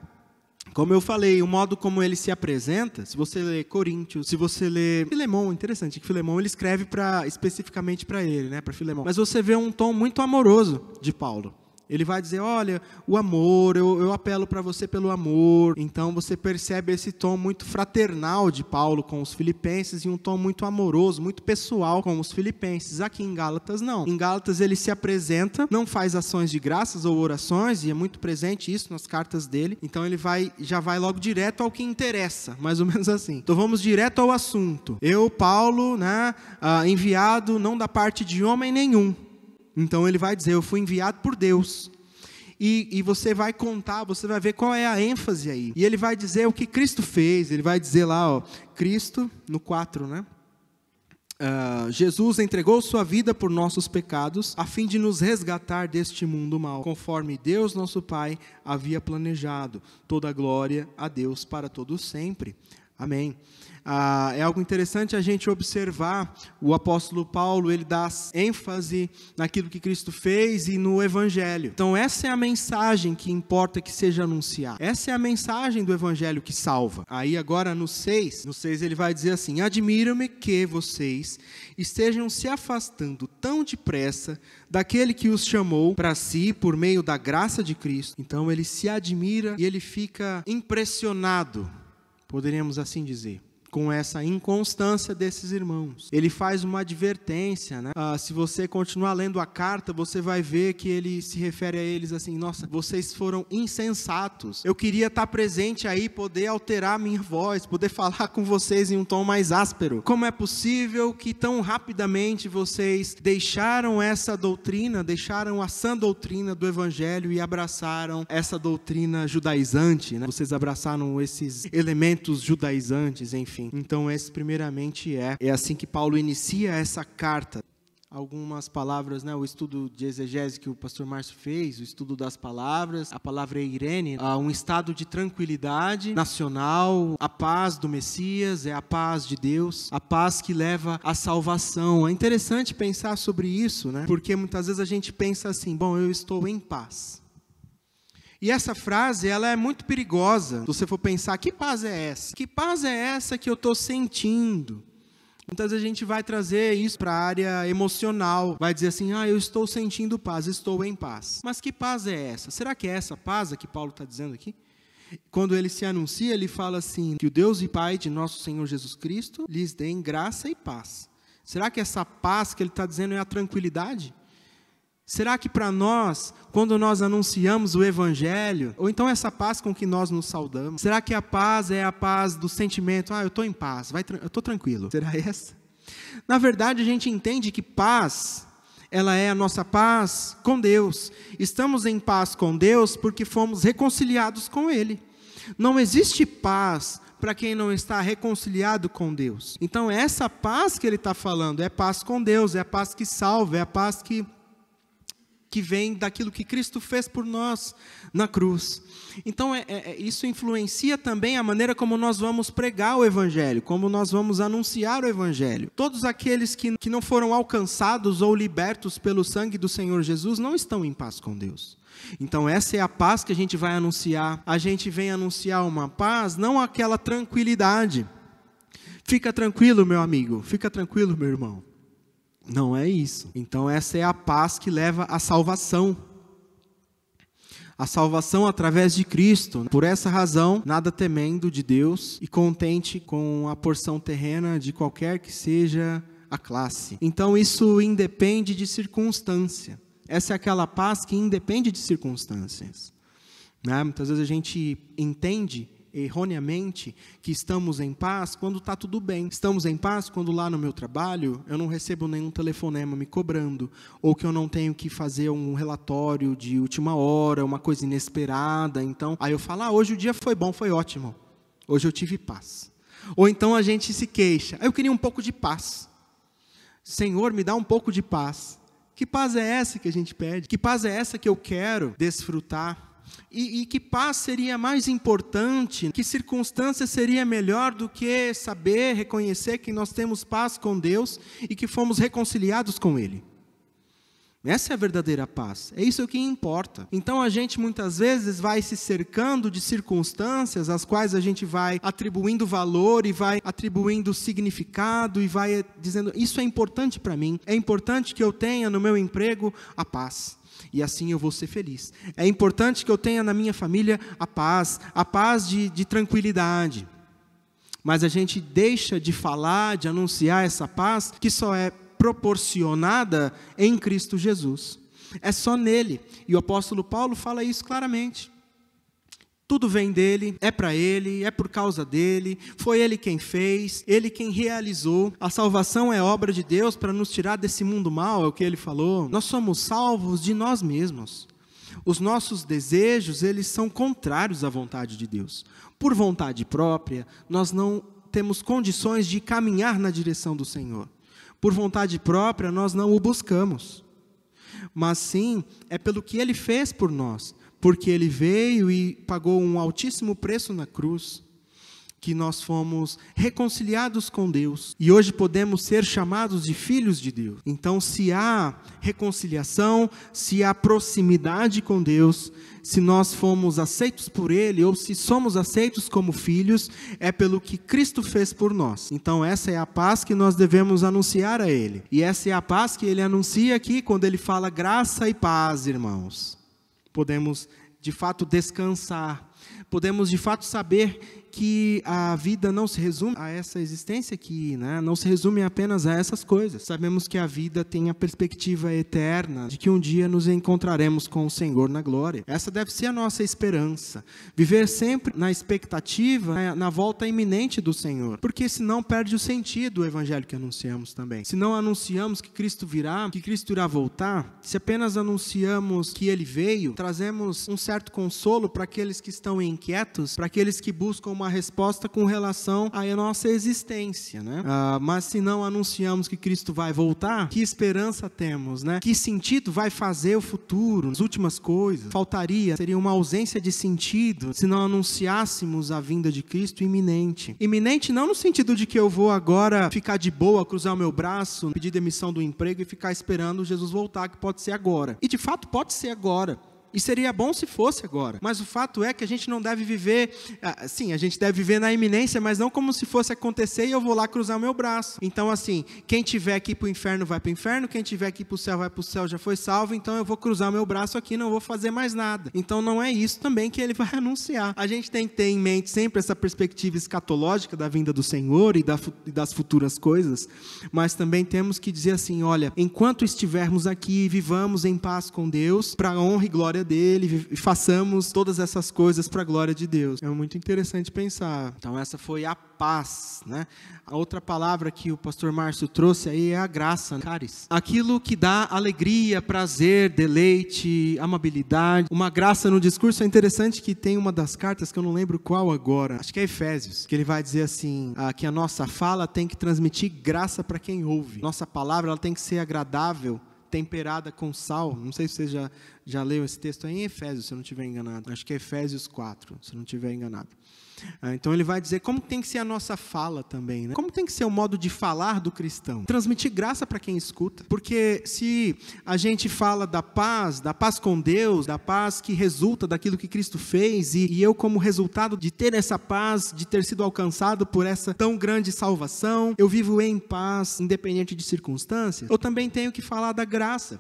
A: Como eu falei, o modo como ele se apresenta, se você ler Coríntios, se você ler Filemão, interessante que Filemão ele escreve especificamente para ele, né, para Filemão. Mas você vê um tom muito amoroso de Paulo. Ele vai dizer, olha, o amor, eu apelo para você pelo amor. Então você percebe esse tom muito fraternal de Paulo com os filipenses e um tom muito amoroso, muito pessoal com os filipenses. Aqui em Gálatas não. Em Gálatas ele se apresenta, não faz ações de graças ou orações, e é muito presente isso nas cartas dele. Então ele já vai logo direto ao que interessa, mais ou menos assim. Então vamos direto ao assunto. Eu, Paulo, né, enviado não da parte de homem nenhum. Então ele vai dizer, eu fui enviado por Deus. E você vai contar, você vai ver qual é a ênfase aí. E ele vai dizer o que Cristo fez, ele vai dizer lá, ó, Cristo, no 4, né? Jesus entregou sua vida por nossos pecados, a fim de nos resgatar deste mundo mau, conforme Deus, nosso Pai, havia planejado. Toda a glória a Deus para todo sempre. Amém. É algo interessante a gente observar o apóstolo Paulo, ele dá ênfase naquilo que Cristo fez e no Evangelho. Então essa é a mensagem que importa que seja anunciada. Essa é a mensagem do Evangelho que salva. Aí agora no 6 ele vai dizer assim, admiro-me que vocês estejam se afastando tão depressa daquele que os chamou para si por meio da graça de Cristo. Então ele se admira e ele fica impressionado, poderíamos assim dizer, com essa inconstância desses irmãos. Ele faz uma advertência, né? Se você continuar lendo a carta, você vai ver que ele se refere a eles assim, nossa, vocês foram insensatos. Eu queria estar presente aí, poder alterar a minha voz, poder falar com vocês em um tom mais áspero. Como é possível que tão rapidamente vocês deixaram essa doutrina, deixaram a sã doutrina do Evangelho e abraçaram essa doutrina judaizante, né? Vocês abraçaram esses elementos judaizantes, enfim. Então esse primeiramente é assim que Paulo inicia essa carta. Algumas palavras, né, o estudo de exegese que o pastor Márcio fez, o estudo das palavras, a palavra eirene, um estado de tranquilidade nacional, a paz do Messias, é a paz de Deus, a paz que leva à salvação. É interessante pensar sobre isso, né, porque muitas vezes a gente pensa assim, bom, eu estou em paz. E essa frase, ela é muito perigosa. Se você for pensar, que paz é essa? Que paz é essa que eu estou sentindo? Muitas vezes a gente vai trazer isso para a área emocional. Vai dizer assim, eu estou sentindo paz, estou em paz. Mas que paz é essa? Será que é essa paz que Paulo está dizendo aqui? Quando ele se anuncia, ele fala assim, que o Deus e Pai de nosso Senhor Jesus Cristo lhes dê graça e paz. Será que essa paz que ele está dizendo é a tranquilidade? Será que para nós, quando nós anunciamos o Evangelho, ou então essa paz com que nós nos saudamos, será que a paz é a paz do sentimento, eu estou em paz, eu estou tranquilo? Será essa? Na verdade, a gente entende que paz, ela é a nossa paz com Deus. Estamos em paz com Deus porque fomos reconciliados com Ele. Não existe paz para quem não está reconciliado com Deus. Então, essa paz que ele está falando é paz com Deus, é a paz que salva, é a paz que vem daquilo que Cristo fez por nós na cruz. Então, isso influencia também a maneira como nós vamos pregar o Evangelho, como nós vamos anunciar o Evangelho. Todos aqueles que não foram alcançados ou libertos pelo sangue do Senhor Jesus não estão em paz com Deus. Então, essa é a paz que a gente vai anunciar. A gente vem anunciar uma paz, não aquela tranquilidade. Fica tranquilo, meu amigo, fica tranquilo, meu irmão. Não é isso. Então essa é a paz que leva à salvação. A salvação através de Cristo. Por essa razão, nada temendo de Deus e contente com a porção terrena de qualquer que seja a classe. Então isso independe de circunstância. Essa é aquela paz que independe de circunstâncias. Né? Muitas vezes a gente entende erroneamente que estamos em paz quando está tudo bem. Estamos em paz quando lá no meu trabalho eu não recebo nenhum telefonema me cobrando, ou que eu não tenho que fazer um relatório de última hora, uma coisa inesperada. Então, aí eu falo, hoje o dia foi bom, foi ótimo. Hoje eu tive paz. Ou então a gente se queixa, eu queria um pouco de paz. Senhor, me dá um pouco de paz. Que paz é essa que a gente pede? Que paz é essa que eu quero desfrutar? E que paz seria mais importante, que circunstância seria melhor do que saber, reconhecer que nós temos paz com Deus e que fomos reconciliados com Ele. Essa é a verdadeira paz, é isso que importa. Então a gente muitas vezes vai se cercando de circunstâncias às quais a gente vai atribuindo valor e vai atribuindo significado e vai dizendo, isso é importante para mim, é importante que eu tenha no meu emprego a paz. E assim eu vou ser feliz. É importante que eu tenha na minha família a paz de tranquilidade. Mas a gente deixa de falar, de anunciar essa paz que só é proporcionada em Cristo Jesus. É só nele. E o apóstolo Paulo fala isso claramente. Tudo vem dele, é para ele, é por causa dele, foi ele quem fez, ele quem realizou. A salvação é obra de Deus para nos tirar desse mundo mal, é o que ele falou. Nós somos salvos de nós mesmos. Os nossos desejos, eles são contrários à vontade de Deus. Por vontade própria, nós não temos condições de caminhar na direção do Senhor. Por vontade própria, nós não o buscamos. Mas sim, é pelo que ele fez por nós. Porque ele veio e pagou um altíssimo preço na cruz, que nós fomos reconciliados com Deus. E hoje podemos ser chamados de filhos de Deus. Então, se há reconciliação, se há proximidade com Deus, se nós fomos aceitos por Ele, ou se somos aceitos como filhos, é pelo que Cristo fez por nós. Então, essa é a paz que nós devemos anunciar a Ele. E essa é a paz que Ele anuncia aqui, quando Ele fala graça e paz, irmãos. Podemos, de fato, descansar. Podemos, de fato, saber que a vida não se resume a essa existência aqui, né? Não se resume apenas a essas coisas. Sabemos que a vida tem a perspectiva eterna de que um dia nos encontraremos com o Senhor na glória. Essa deve ser a nossa esperança. Viver sempre na expectativa, né, na volta iminente do Senhor. Porque senão perde o sentido o evangelho que anunciamos também. Se não anunciamos que Cristo virá, que Cristo irá voltar, se apenas anunciamos que Ele veio, trazemos um certo consolo para aqueles que estão inquietos, para aqueles que buscam uma resposta com relação à nossa existência, né? Mas se não anunciamos que Cristo vai voltar, que esperança temos, né? Que sentido vai fazer o futuro, as últimas coisas? Faltaria, seria uma ausência de sentido se não anunciássemos a vinda de Cristo iminente. Iminente não no sentido de que eu vou agora ficar de boa, cruzar o meu braço, pedir demissão do emprego e ficar esperando Jesus voltar, que pode ser agora. E de fato pode ser agora. E seria bom se fosse agora. Mas o fato é que a gente não deve viver, sim, a gente deve viver na iminência, mas não como se fosse acontecer e eu vou lá cruzar o meu braço. Então assim, quem tiver aqui para o inferno vai para o inferno, quem tiver aqui para o céu vai para o céu, já foi salvo, então eu vou cruzar o meu braço aqui, não vou fazer mais nada. Então não é isso também que ele vai anunciar. A gente tem que ter em mente sempre essa perspectiva escatológica da vinda do Senhor e das futuras coisas, mas também temos que dizer assim, olha, enquanto estivermos aqui, vivamos em paz com Deus, para a honra e glória dele, e façamos todas essas coisas para a glória de Deus. É muito interessante pensar. Então essa foi a paz, né? A outra palavra que o pastor Márcio trouxe aí é a graça, caris. Aquilo que dá alegria, prazer, deleite, amabilidade. Uma graça no discurso. É interessante que tem uma das cartas, que eu não lembro qual agora, acho que é Efésios, que ele vai dizer assim, que a nossa fala tem que transmitir graça para quem ouve. Nossa palavra ela tem que ser agradável, temperada com sal. Não sei se você já leu esse texto aí em Efésios, se eu não estiver enganado. Acho que é Efésios 4, se eu não estiver enganado. Então ele vai dizer como tem que ser a nossa fala também, né? Como tem que ser o modo de falar do cristão. Transmitir graça para quem escuta. Porque se a gente fala da paz com Deus, da paz que resulta daquilo que Cristo fez, e eu como resultado de ter essa paz, de ter sido alcançado por essa tão grande salvação, eu vivo em paz, independente de circunstâncias, eu também tenho que falar da graça.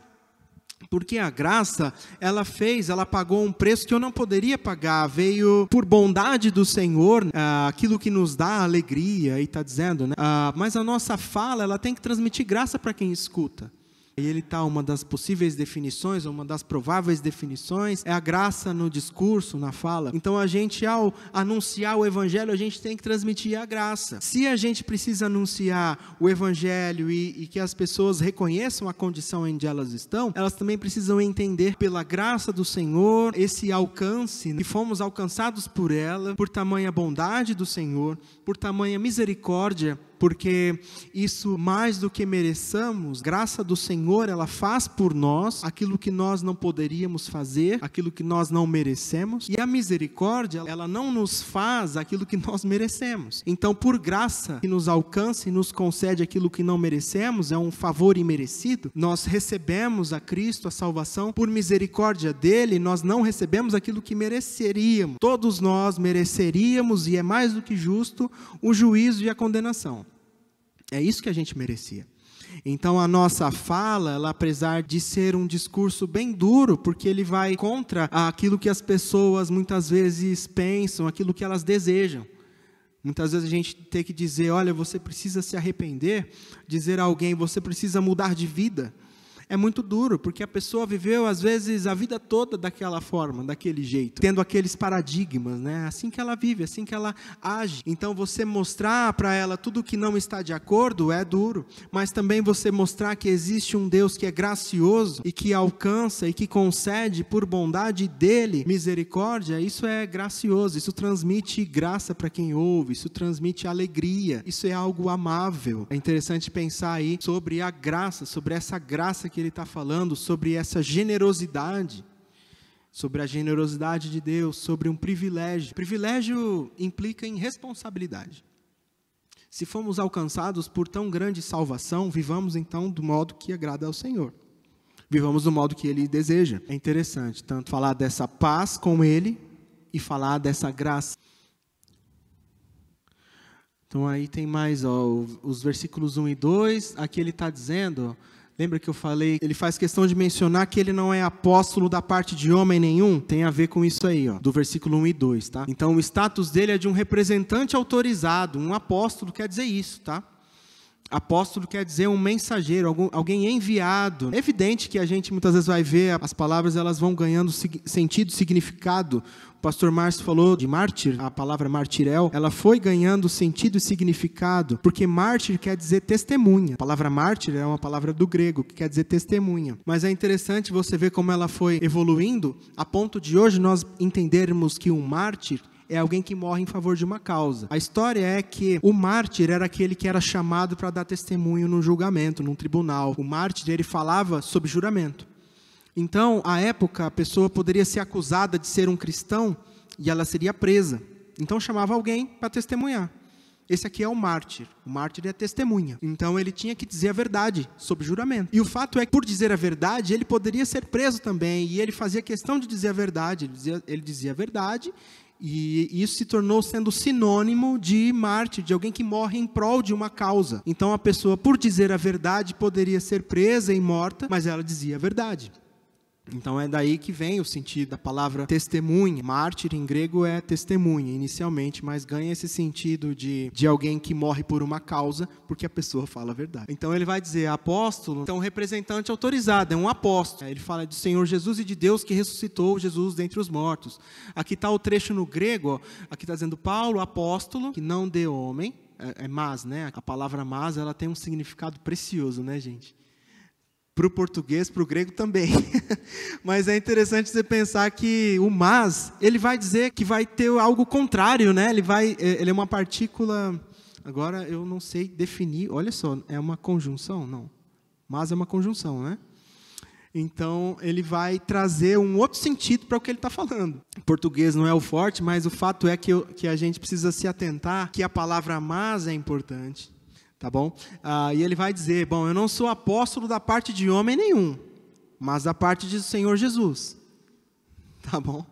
A: Porque a graça, ela pagou um preço que eu não poderia pagar, veio por bondade do Senhor, aquilo que nos dá alegria, e está dizendo, né? Mas a nossa fala, ela tem que transmitir graça para quem escuta. E ele está, uma das possíveis definições, uma das prováveis definições, é a graça no discurso, na fala. Então a gente, ao anunciar o Evangelho, a gente tem que transmitir a graça. Se a gente precisa anunciar o Evangelho e que as pessoas reconheçam a condição onde elas estão, elas também precisam entender pela graça do Senhor, esse alcance, que fomos alcançados por ela, por tamanha bondade do Senhor, por tamanha misericórdia, porque isso mais do que mereçamos, graça do Senhor, ela faz por nós aquilo que nós não poderíamos fazer, aquilo que nós não merecemos, e a misericórdia, ela não nos faz aquilo que nós merecemos. Então, por graça que nos alcança e nos concede aquilo que não merecemos, é um favor imerecido, nós recebemos a Cristo, a salvação, por misericórdia dele, nós não recebemos aquilo que mereceríamos. Todos nós mereceríamos, e é mais do que justo, o juízo e a condenação. É isso que a gente merecia. Então a nossa fala, ela, apesar de ser um discurso bem duro, porque ele vai contra aquilo que as pessoas muitas vezes pensam, aquilo que elas desejam. Muitas vezes a gente tem que dizer, olha, você precisa se arrepender, dizer a alguém, você precisa mudar de vida. É muito duro, porque a pessoa viveu, às vezes, a vida toda daquela forma, daquele jeito, tendo aqueles paradigmas, né? Assim que ela vive, assim que ela age. Então, você mostrar para ela tudo que não está de acordo é duro, mas também você mostrar que existe um Deus que é gracioso e que alcança e que concede por bondade dele misericórdia, isso é gracioso, isso transmite graça para quem ouve, isso transmite alegria, isso é algo amável. É interessante pensar aí sobre a graça, sobre essa graça que ele está falando, sobre essa generosidade, sobre a generosidade de Deus, sobre um privilégio. Privilégio implica em responsabilidade. Se fomos alcançados por tão grande salvação, vivamos então do modo que agrada ao Senhor. Vivamos do modo que Ele deseja. É interessante tanto falar dessa paz com Ele e falar dessa graça. Então aí tem mais, os versículos 1 e 2, aqui ele está dizendo... Lembra que eu falei, ele faz questão de mencionar que ele não é apóstolo da parte de homem nenhum? Tem a ver com isso aí, do versículo 1 e 2, tá? Então o status dele é de um representante autorizado, um apóstolo quer dizer isso, tá? Apóstolo quer dizer um mensageiro, alguém enviado. É evidente que a gente muitas vezes vai ver, as palavras elas vão ganhando sentido, significado. O pastor Márcio falou de mártir, a palavra martirel, ela foi ganhando sentido e significado, porque mártir quer dizer testemunha. A palavra mártir é uma palavra do grego, que quer dizer testemunha. Mas é interessante você ver como ela foi evoluindo, a ponto de hoje nós entendermos que um mártir é alguém que morre em favor de uma causa. A história é que o mártir era aquele que era chamado para dar testemunho num julgamento, num tribunal. O mártir, ele falava sob juramento. Então, à época, a pessoa poderia ser acusada de ser um cristão e ela seria presa. Então, chamava alguém para testemunhar. Esse aqui é o mártir. O mártir é testemunha. Então ele tinha que dizer a verdade, sob juramento. E o fato é que, por dizer a verdade, ele poderia ser preso também. E ele fazia questão de dizer a verdade. Ele dizia a verdade, e isso se tornou sendo sinônimo de mártir, de alguém que morre em prol de uma causa. Então a pessoa, por dizer a verdade, poderia ser presa e morta, mas ela dizia a verdade. Então é daí que vem o sentido da palavra testemunha. Mártir em grego é testemunha inicialmente, mas ganha esse sentido de alguém que morre por uma causa, porque a pessoa fala a verdade. Então ele vai dizer apóstolo, então representante autorizado, é um apóstolo. Ele fala do Senhor Jesus e de Deus que ressuscitou Jesus dentre os mortos. Aqui está o trecho no grego, ó, aqui está dizendo Paulo, apóstolo, que não de homem, é mas, né? A palavra mas, ela tem um significado precioso, né, gente? Para o português, para o grego também. Mas é interessante você pensar que o mas, ele vai dizer que vai ter algo contrário, né? Ele é uma partícula, agora eu não sei definir, olha só, é uma conjunção? Não. Mas é uma conjunção, né? Então, ele vai trazer um outro sentido para o que ele está falando. O português não é o forte, mas o fato é que a gente precisa se atentar que a palavra mas é importante. Tá bom? E ele vai dizer, bom, eu não sou apóstolo da parte de homem nenhum, mas da parte do Senhor Jesus. Tá bom?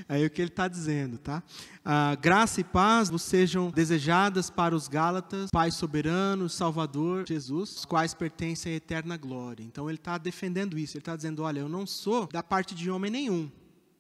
A: Aí o que ele está dizendo, tá? Graça e paz vos sejam desejadas para os Gálatas, Pai soberano, Salvador, Jesus, os quais pertencem à eterna glória. Então ele está defendendo isso, ele está dizendo, olha, eu não sou da parte de homem nenhum.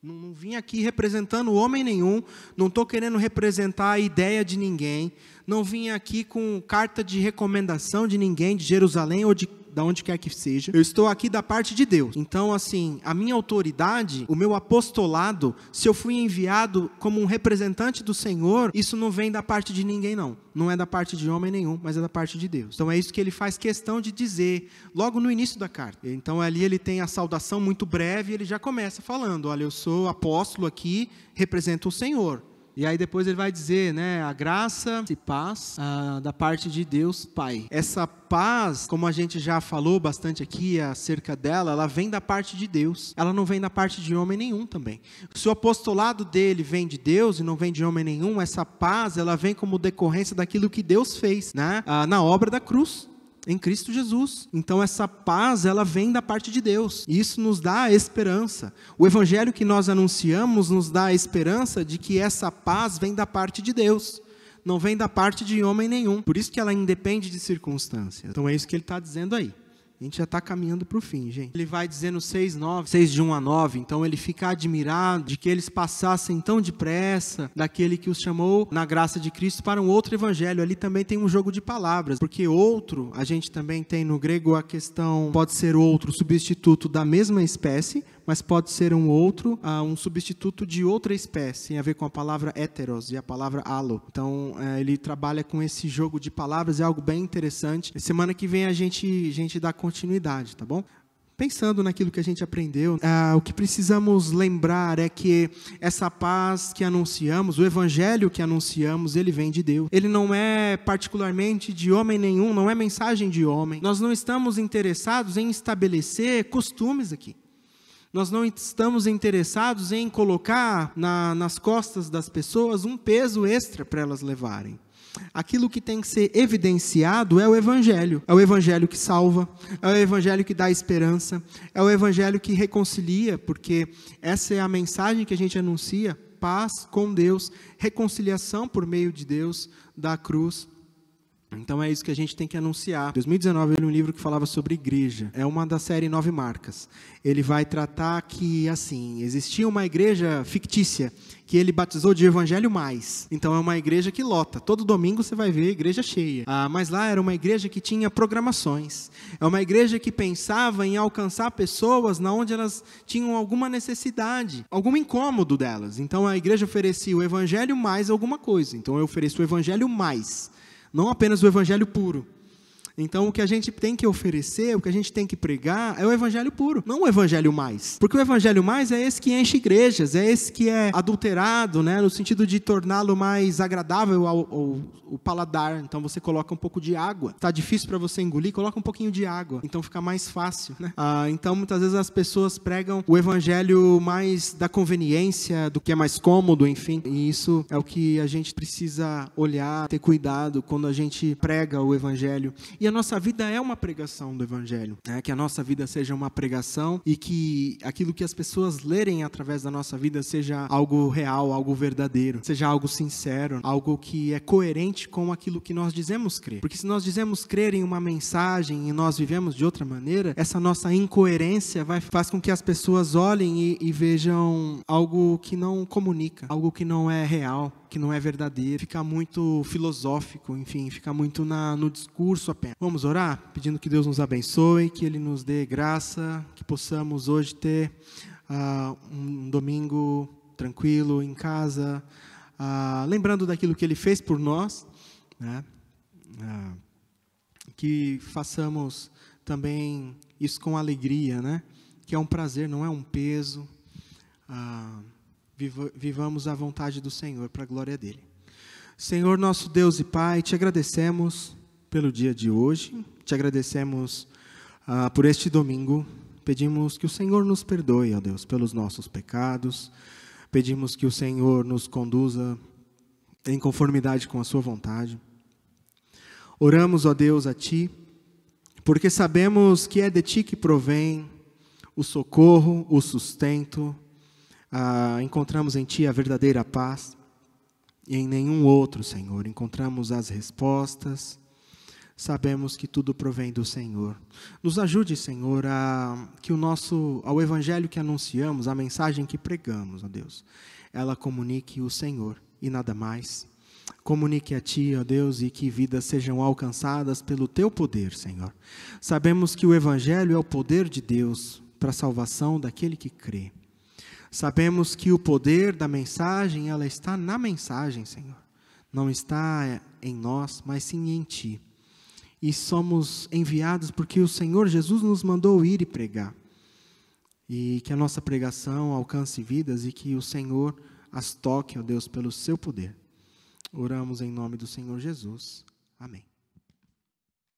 A: Não vim aqui representando homem nenhum, não estou querendo representar a ideia de ninguém, não vim aqui com carta de recomendação de ninguém, de Jerusalém ou de onde quer que seja. Eu estou aqui da parte de Deus. Então, assim, a minha autoridade, o meu apostolado, se eu fui enviado como um representante do Senhor, isso não vem da parte de ninguém, não. Não é da parte de homem nenhum, mas é da parte de Deus. Então, é isso que ele faz questão de dizer, logo no início da carta. Então, ali ele tem a saudação muito breve, e ele já começa falando, olha, eu sou apóstolo aqui, represento o Senhor. E aí depois ele vai dizer, né, a graça e paz da parte de Deus Pai. Essa paz, como a gente já falou bastante aqui acerca dela, ela vem da parte de Deus. Ela não vem da parte de homem nenhum também. Se o apostolado dele vem de Deus e não vem de homem nenhum, essa paz, ela vem como decorrência daquilo que Deus fez, né, na obra da cruz. Em Cristo Jesus. Então essa paz, ela vem da parte de Deus. E isso nos dá a esperança. O evangelho que nós anunciamos nos dá a esperança de que essa paz vem da parte de Deus. Não vem da parte de homem nenhum. Por isso que ela independe de circunstâncias. Então é isso que ele está dizendo aí. A gente já está caminhando para o fim, gente. Ele vai dizer no 6:9, 6 de 1 a 9, então ele fica admirado de que eles passassem tão depressa daquele que os chamou na graça de Cristo para um outro evangelho. Ali também tem um jogo de palavras, porque outro, a gente também tem no grego a questão, pode ser outro substituto da mesma espécie, mas pode ser um outro, um substituto de outra espécie, tem a ver com a palavra héteros e a palavra allo. Então, ele trabalha com esse jogo de palavras, é algo bem interessante. Semana que vem a gente dá continuidade, tá bom? Pensando naquilo que a gente aprendeu, o que precisamos lembrar é que essa paz que anunciamos, o evangelho que anunciamos, ele vem de Deus. Ele não é particularmente de homem nenhum, não é mensagem de homem. Nós não estamos interessados em estabelecer costumes aqui. Nós não estamos interessados em colocar nas costas das pessoas um peso extra para elas levarem. Aquilo que tem que ser evidenciado é o evangelho. É o evangelho que salva, é o evangelho que dá esperança, é o evangelho que reconcilia, porque essa é a mensagem que a gente anuncia, paz com Deus, reconciliação por meio de Deus, da cruz. Então é isso que a gente tem que anunciar. Em 2019 eu li um livro que falava sobre igreja. É uma da série 9 marcas. Ele vai tratar que, assim, existia uma igreja fictícia que ele batizou de Evangelho Mais. Então é uma igreja que lota. Todo domingo você vai ver a igreja cheia. Mas lá era uma igreja que tinha programações. É uma igreja que pensava em alcançar pessoas na onde elas tinham alguma necessidade, algum incômodo delas. Então a igreja oferecia o Evangelho mais alguma coisa. Então eu ofereço o Evangelho mais. Não apenas o evangelho puro. Então, o que a gente tem que oferecer, o que a gente tem que pregar é o evangelho puro, não o evangelho mais. Porque o evangelho mais é esse que enche igrejas, é esse que é adulterado, né, no sentido de torná-lo mais agradável ao paladar. Então, você coloca um pouco de água. Está difícil para você engolir, coloca um pouquinho de água. Então, fica mais fácil, né? Então, muitas vezes as pessoas pregam o evangelho mais da conveniência, do que é mais cômodo, enfim. E isso é o que a gente precisa olhar, ter cuidado quando a gente prega o evangelho. E a nossa vida é uma pregação do evangelho, né? Que a nossa vida seja uma pregação e que aquilo que as pessoas lerem através da nossa vida seja algo real, algo verdadeiro, seja algo sincero, algo que é coerente com aquilo que nós dizemos crer. Porque se nós dizemos crer em uma mensagem e nós vivemos de outra maneira, essa nossa incoerência faz com que as pessoas olhem e vejam algo que não comunica, algo que não é real, que não é verdadeiro, fica muito filosófico, enfim, fica muito no discurso apenas. Vamos orar? Pedindo que Deus nos abençoe, que Ele nos dê graça, que possamos hoje ter um domingo tranquilo, em casa, lembrando daquilo que Ele fez por nós, né? Que façamos também isso com alegria, né? Que é um prazer, não é um peso. Vivamos a vontade do Senhor, para a glória dEle. Senhor, nosso Deus e Pai, te agradecemos pelo dia de hoje, te agradecemos por este domingo, pedimos que o Senhor nos perdoe, ó Deus, pelos nossos pecados, pedimos que o Senhor nos conduza em conformidade com a sua vontade. Oramos, ó Deus, a Ti, porque sabemos que é de Ti que provém o socorro, o sustento. Encontramos em Ti a verdadeira paz e em nenhum outro, Senhor. Encontramos as respostas, sabemos que tudo provém do Senhor. Nos ajude, Senhor, que ao evangelho que anunciamos, a mensagem que pregamos, ó Deus, ela comunique o Senhor e nada mais. Comunique a Ti, ó Deus, e que vidas sejam alcançadas pelo Teu poder, Senhor. Sabemos que o evangelho é o poder de Deus para a salvação daquele que crê. Sabemos que o poder da mensagem, ela está na mensagem, Senhor. Não está em nós, mas sim em Ti. E somos enviados porque o Senhor Jesus nos mandou ir e pregar. E que a nossa pregação alcance vidas e que o Senhor as toque, ó Deus, pelo Seu poder. Oramos em nome do Senhor Jesus. Amém.